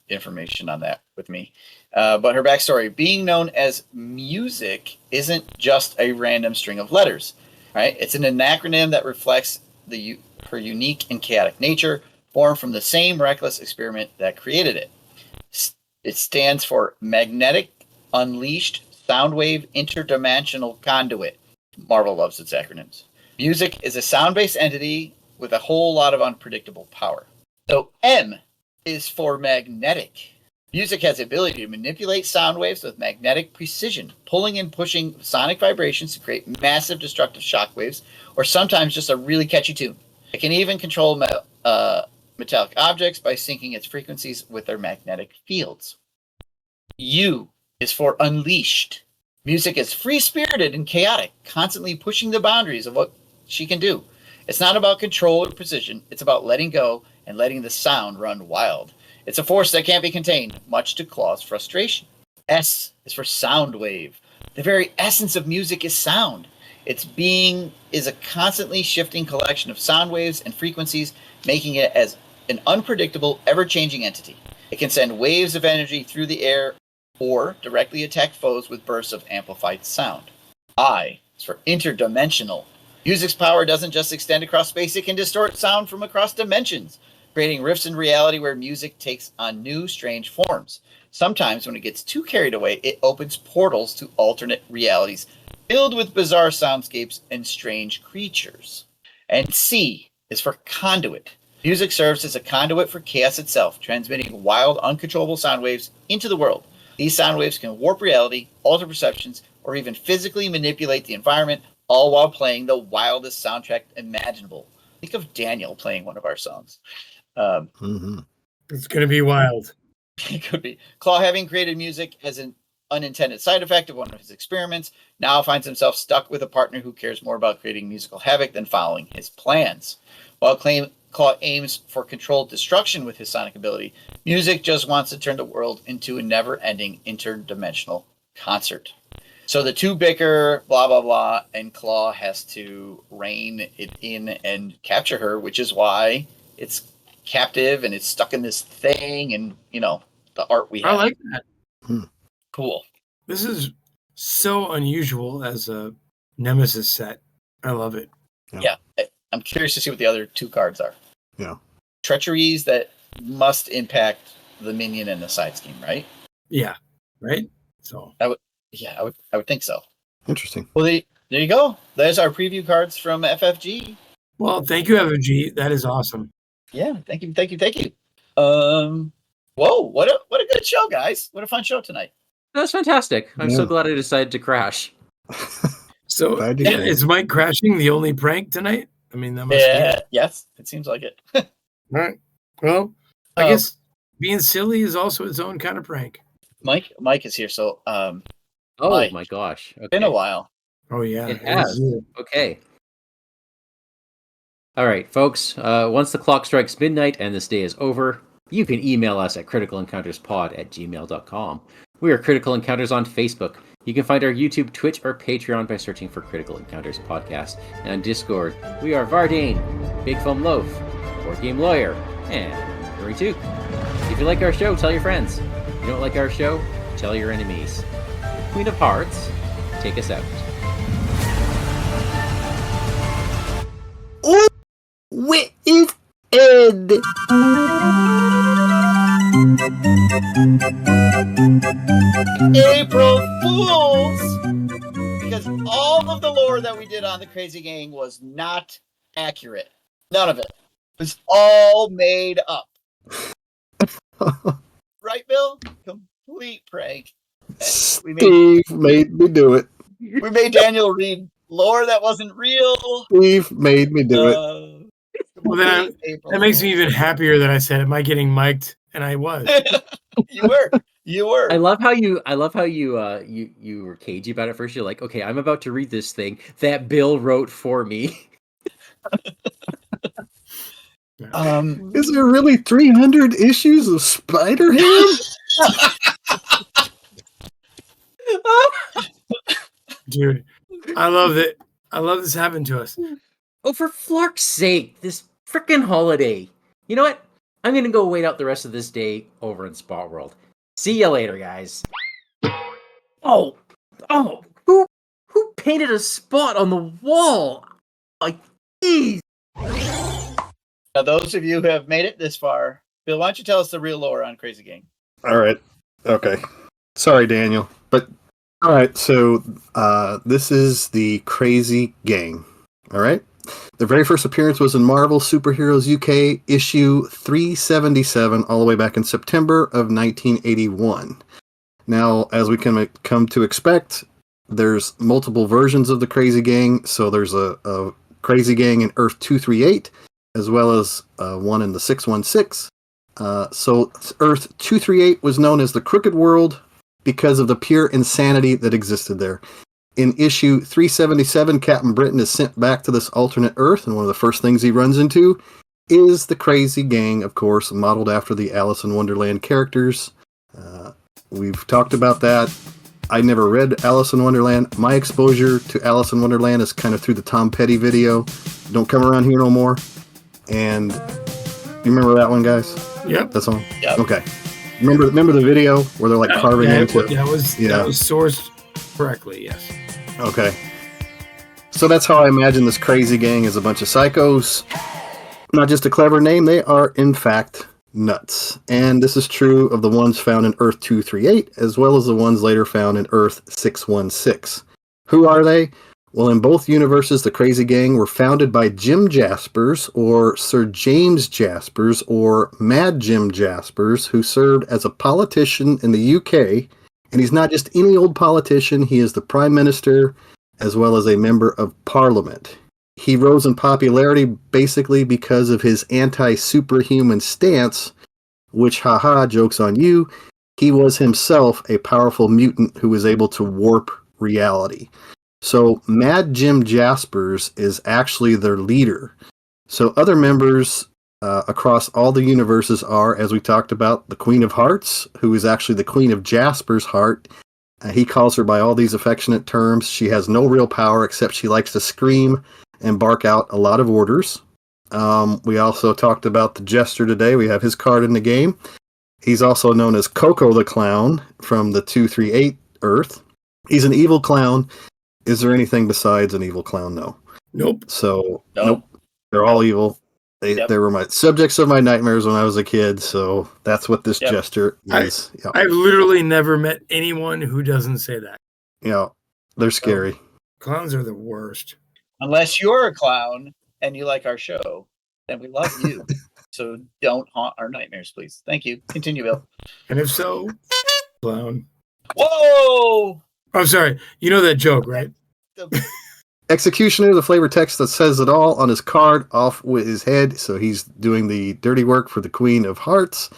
information on that with me. But her backstory, being known as Music, isn't just a random string of letters, right? It's an acronym that reflects her unique and chaotic nature, born from the same reckless experiment that created it. It stands for Magnetic Unleashed Soundwave Interdimensional Conduit. Marvel loves its acronyms. Music is a sound-based entity with a whole lot of unpredictable power. So M is for magnetic. Music has the ability to manipulate sound waves with magnetic precision, pulling and pushing sonic vibrations to create massive destructive shock waves, or sometimes just a really catchy tune. It can even control metallic objects by syncing its frequencies with their magnetic fields. U is for unleashed. Music is free-spirited and chaotic, constantly pushing the boundaries of what she can do. It's not about control or precision. It's about letting go and letting the sound run wild. It's a force that can't be contained, much to Claw's frustration. S is for sound wave. The very essence of music is sound. Its being is a constantly shifting collection of sound waves and frequencies, making it as an unpredictable, ever-changing entity. It can send waves of energy through the air or directly attack foes with bursts of amplified sound. I is for interdimensional. Music's power doesn't just extend across space, it can distort sound from across dimensions, creating rifts in reality where music takes on new, strange forms. Sometimes, when it gets too carried away, it opens portals to alternate realities filled with bizarre soundscapes and strange creatures. And C is for conduit. Music serves as a conduit for chaos itself, transmitting wild, uncontrollable sound waves into the world. These sound waves can warp reality, alter perceptions, or even physically manipulate the environment, all while playing the wildest soundtrack imaginable. Think of Daniel playing one of our songs. It's going to be wild. It could be. Claw, having created music, has an unintended side effect of one of his experiments. Now finds himself stuck with a partner who cares more about creating musical havoc than following his plans. While Claw aims for controlled destruction with his sonic ability, Music just wants to turn the world into a never-ending interdimensional concert. So the two bicker, blah, blah, blah, and Claw has to rein it in and capture her, which is why it's captive and it's stuck in this thing and, the art we have. I like that. Cool. This is so unusual as a Nemesis set. I love it. Yeah. I'm curious to see what the other 2 cards are. Yeah. Treacheries that must impact the minion and the side scheme, right? Yeah. Right? So I would think so. Interesting. Well, there you go. There's our preview cards from FFG. well, thank you, FFG. That is awesome. Yeah, thank you. Whoa, what a good show, guys. What a fun show tonight. That's fantastic. I'm so Yeah. glad I decided to crash. So Glad you did. is Mike crashing the only prank tonight? I mean, that must Yeah, yes, it seems like it. be it. All right. Well, I Oh. guess being silly is also its own kind of prank. Mike is here, so Oh Mike. my gosh. Okay. been a while. Oh, yeah. It is has. you. Okay. All right, folks. Once the clock strikes midnight and this day is over, you can email us at criticalencounterspod@gmail.com. We are Critical Encounters on Facebook. You can find our YouTube, Twitch, or Patreon by searching for Critical Encounters Podcast. And on Discord, we are Vardane, Big Foam Loaf, Board Game Lawyer, and Shuri 2. If you like our show, tell your friends. If you don't like our show, tell your enemies. Queen of Hearts, take us out. Where is Ed? April Fools! Because all of the lore that we did on the Crazy Gang was not accurate. None of it. It was all made up. Right, Bill? Complete prank. Steve made me do it. We made Daniel read lore that wasn't real. Steve made me do it. Well, then that makes me even happier that I said, "Am I getting mic'd?" And I was. You were. I love how you were cagey about it first. You're like, okay, I'm about to read this thing that Bill wrote for me. Is there really 300 issues of Spider-Ham? Dude, I love it. I love this happened to us. Oh, for Flark's sake, this frickin' holiday. You know what? I'm gonna go wait out the rest of this day over in Spot World. See ya later, guys. Oh, who painted a spot on the wall? Like, jeez. Now, those of you who have made it this far, Bill, why don't you tell us the real lore on Crazy Gang? All right. Okay. Sorry, Daniel. But, all right. So, this is the Crazy Gang. All right. The very first appearance was in Marvel Superheroes UK issue 377, all the way back in September of 1981. Now, as we can come to expect, there's multiple versions of the Crazy Gang. So there's a Crazy Gang in Earth 238, as well as one in the 616. So Earth 238 was known as the Crooked World because of the pure insanity that existed there. In issue 377, Captain Britain is sent back to this alternate Earth, and one of the first things he runs into is the Crazy Gang, of course, modeled after the Alice in Wonderland characters. We've talked about that. I never read Alice in Wonderland. My exposure to Alice in Wonderland is kind of through the Tom Petty video, Don't Come Around Here No More. And you remember that one, guys? Yep. That song? Yep. Okay. Remember the video where they're like carving into it? That was sourced correctly, yes. Okay. So that's how I imagine this Crazy Gang is a bunch of psychos. Not just a clever name, they are, in fact, nuts. And this is true of the ones found in Earth 238, as well as the ones later found in Earth 616. Who are they? Well, in both universes, the Crazy Gang were founded by Jim Jaspers, or Sir James Jaspers, or Mad Jim Jaspers, who served as a politician in the UK. And he's not just any old politician, he is the Prime Minister, as well as a Member of Parliament. He rose in popularity basically because of his anti-superhuman stance, which, haha, joke's on you, he was himself a powerful mutant who was able to warp reality. So Mad Jim Jaspers is actually their leader. So other members across all the universes are, as we talked about, the Queen of Hearts, who is actually the Queen of Jasper's heart. He calls her by all these affectionate terms. She has no real power except she likes to scream and bark out a lot of orders. We also talked about the Jester today. We have his card in the game. He's also known as Coco the Clown from the 238 Earth. He's an evil clown. Is there anything besides an evil clown? No. Nope. So, nope. They're all evil. They were my subjects of my nightmares when I was a kid, so that's what this gesture is. I've literally never met anyone who doesn't say that. Yeah, they're scary. Clowns are the worst. Unless you're a clown and you like our show, then we love you. So don't haunt our nightmares, please. Thank you. Continue, Bill. And if so, clown. Whoa! I'm sorry. You know that joke, right? Executioner, the flavor text that says it all on his card, off with his head. So he's doing the dirty work for the Queen of Hearts.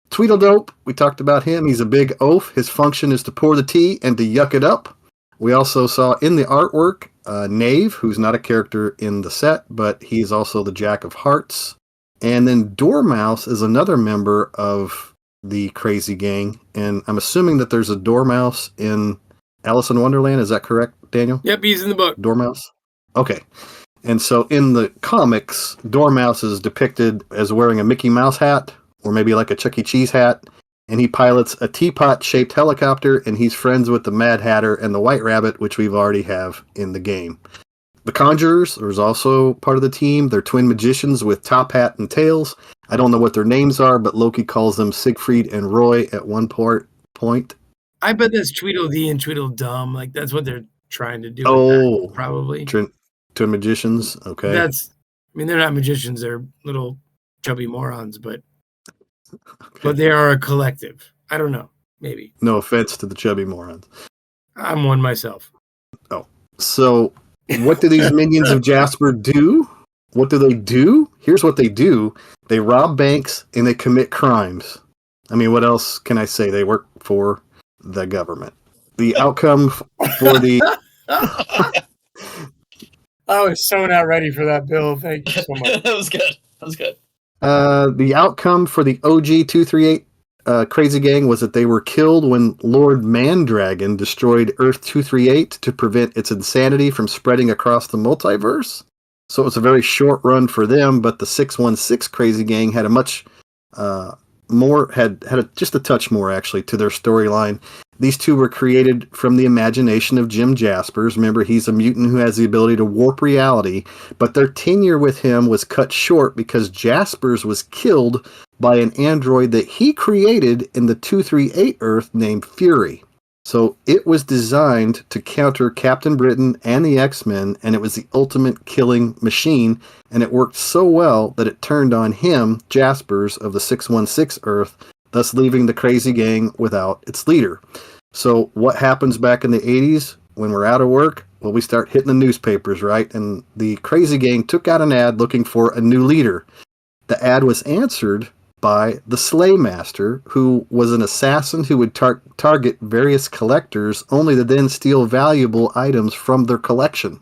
Tweedledope, we talked about him. He's a big oaf. His function is to pour the tea and to yuck it up. We also saw in the artwork Knave, who's not a character in the set, but he's also the Jack of Hearts. And then Dormouse is another member of the Crazy Gang. And I'm assuming that there's a Dormouse in Alice in Wonderland. Is that correct, Daniel? Yep, he's in the book. Dormouse? Okay. And so in the comics, Dormouse is depicted as wearing a Mickey Mouse hat, or maybe like a Chuck E. Cheese hat, and he pilots a teapot-shaped helicopter, and he's friends with the Mad Hatter and the White Rabbit, which we've already have in the game. The Conjurers is also part of the team. They're twin magicians with top hat and tails. I don't know what their names are, but Loki calls them Siegfried and Roy at one point. I bet that's Tweedledee and Tweedledum. Like, that's what they're trying to do. Oh, that, probably. Twin magicians. Okay. They're not magicians. They're little chubby morons, but they are a collective. I don't know. Maybe. No offense to the chubby morons. I'm one myself. Oh, so what do these minions of Jasper do? What do they do? Here's what they do. They rob banks and they commit crimes. I mean, what else can I say? They work for the government. The outcome for the... I was so not ready for that, Bill. Thank you so much. That was good. The outcome for the OG 238 Crazy Gang was that they were killed when Lord Mandragon destroyed Earth 238 to prevent its insanity from spreading across the multiverse. So it was a very short run for them, but the 616 Crazy Gang had a much just a touch more actually to their storyline. These two were created from the imagination of Jim Jaspers. Remember, he's a mutant who has the ability to warp reality, but their tenure with him was cut short because Jaspers was killed by an android that he created in the 238 Earth named Fury. So it was designed to counter Captain Britain and the X-Men, and it was the ultimate killing machine, and it worked so well that it turned on him, Jaspers, of the 616 Earth, thus leaving the Crazy Gang without its leader. So what happens back in the 80s when we're out of work? Well, we start hitting the newspapers, right? And the Crazy Gang took out an ad looking for a new leader. The ad was answered by the Slaymaster, who was an assassin who would target various collectors only to then steal valuable items from their collection.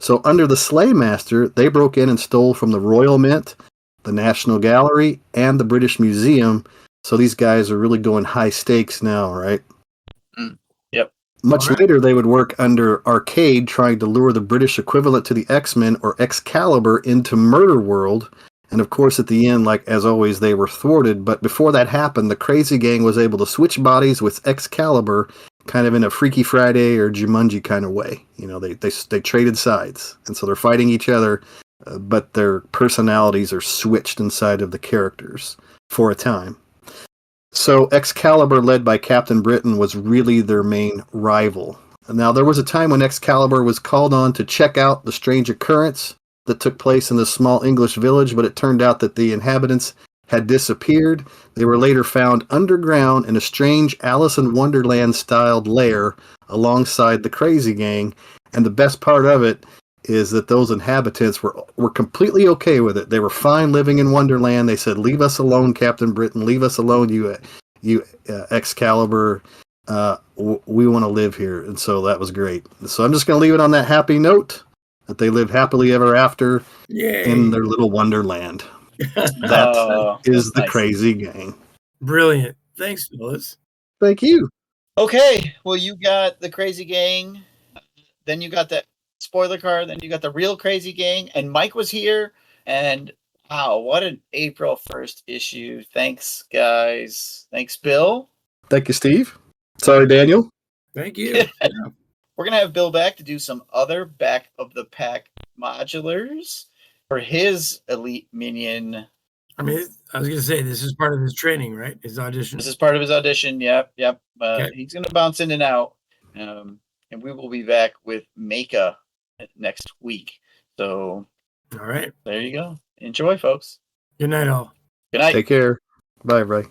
So under the Slaymaster, they broke in and stole from the Royal Mint, the National Gallery, and the British Museum. So these guys are really going high stakes now, right? Yep. Much later, they would work under Arcade, trying to lure the British equivalent to the X-Men or Excalibur into Murder World. And of course, at the end, like as always, they were thwarted. But before that happened, the Crazy Gang was able to switch bodies with Excalibur, kind of in a Freaky Friday or Jumanji kind of way. You know, they traded sides, and so they're fighting each other, but their personalities are switched inside of the characters for a time. So Excalibur, led by Captain Britain, was really their main rival. Now, there was a time when Excalibur was called on to check out the strange occurrence that took place in this small English village, but it turned out that the inhabitants had disappeared. They were later found underground in a strange Alice in Wonderland-styled lair alongside the Crazy Gang, and the best part of it is that those inhabitants were completely okay with it. They were fine living in Wonderland. They said, "Leave us alone, Captain Britain. Leave us alone, you Excalibur. We want to live here." And so that was great. So I'm just going to leave it on that happy note that they live happily ever after in their little Wonderland. That is the nice. Crazy Gang. Brilliant. Thanks, Phyllis. Thank you. Okay. Well, you got the Crazy Gang. Then you got that spoiler card. Then you got the real Crazy Gang. And Mike was here. And wow, what an April 1st issue. Thanks, guys. Thanks, Bill. Thank you, Steve. Sorry, Daniel. Thank you. Yeah. We're going to have Bill back to do some other back of the pack modulars for his elite minion. I mean, I was going to say, this is part of his training, right? His audition. This is part of his audition. Yep. Okay. He's going to bounce in and out. And we will be back with Mecha next week. So, all right. There you go. Enjoy, folks. Good night, all. Good night. Take care. Bye, everybody.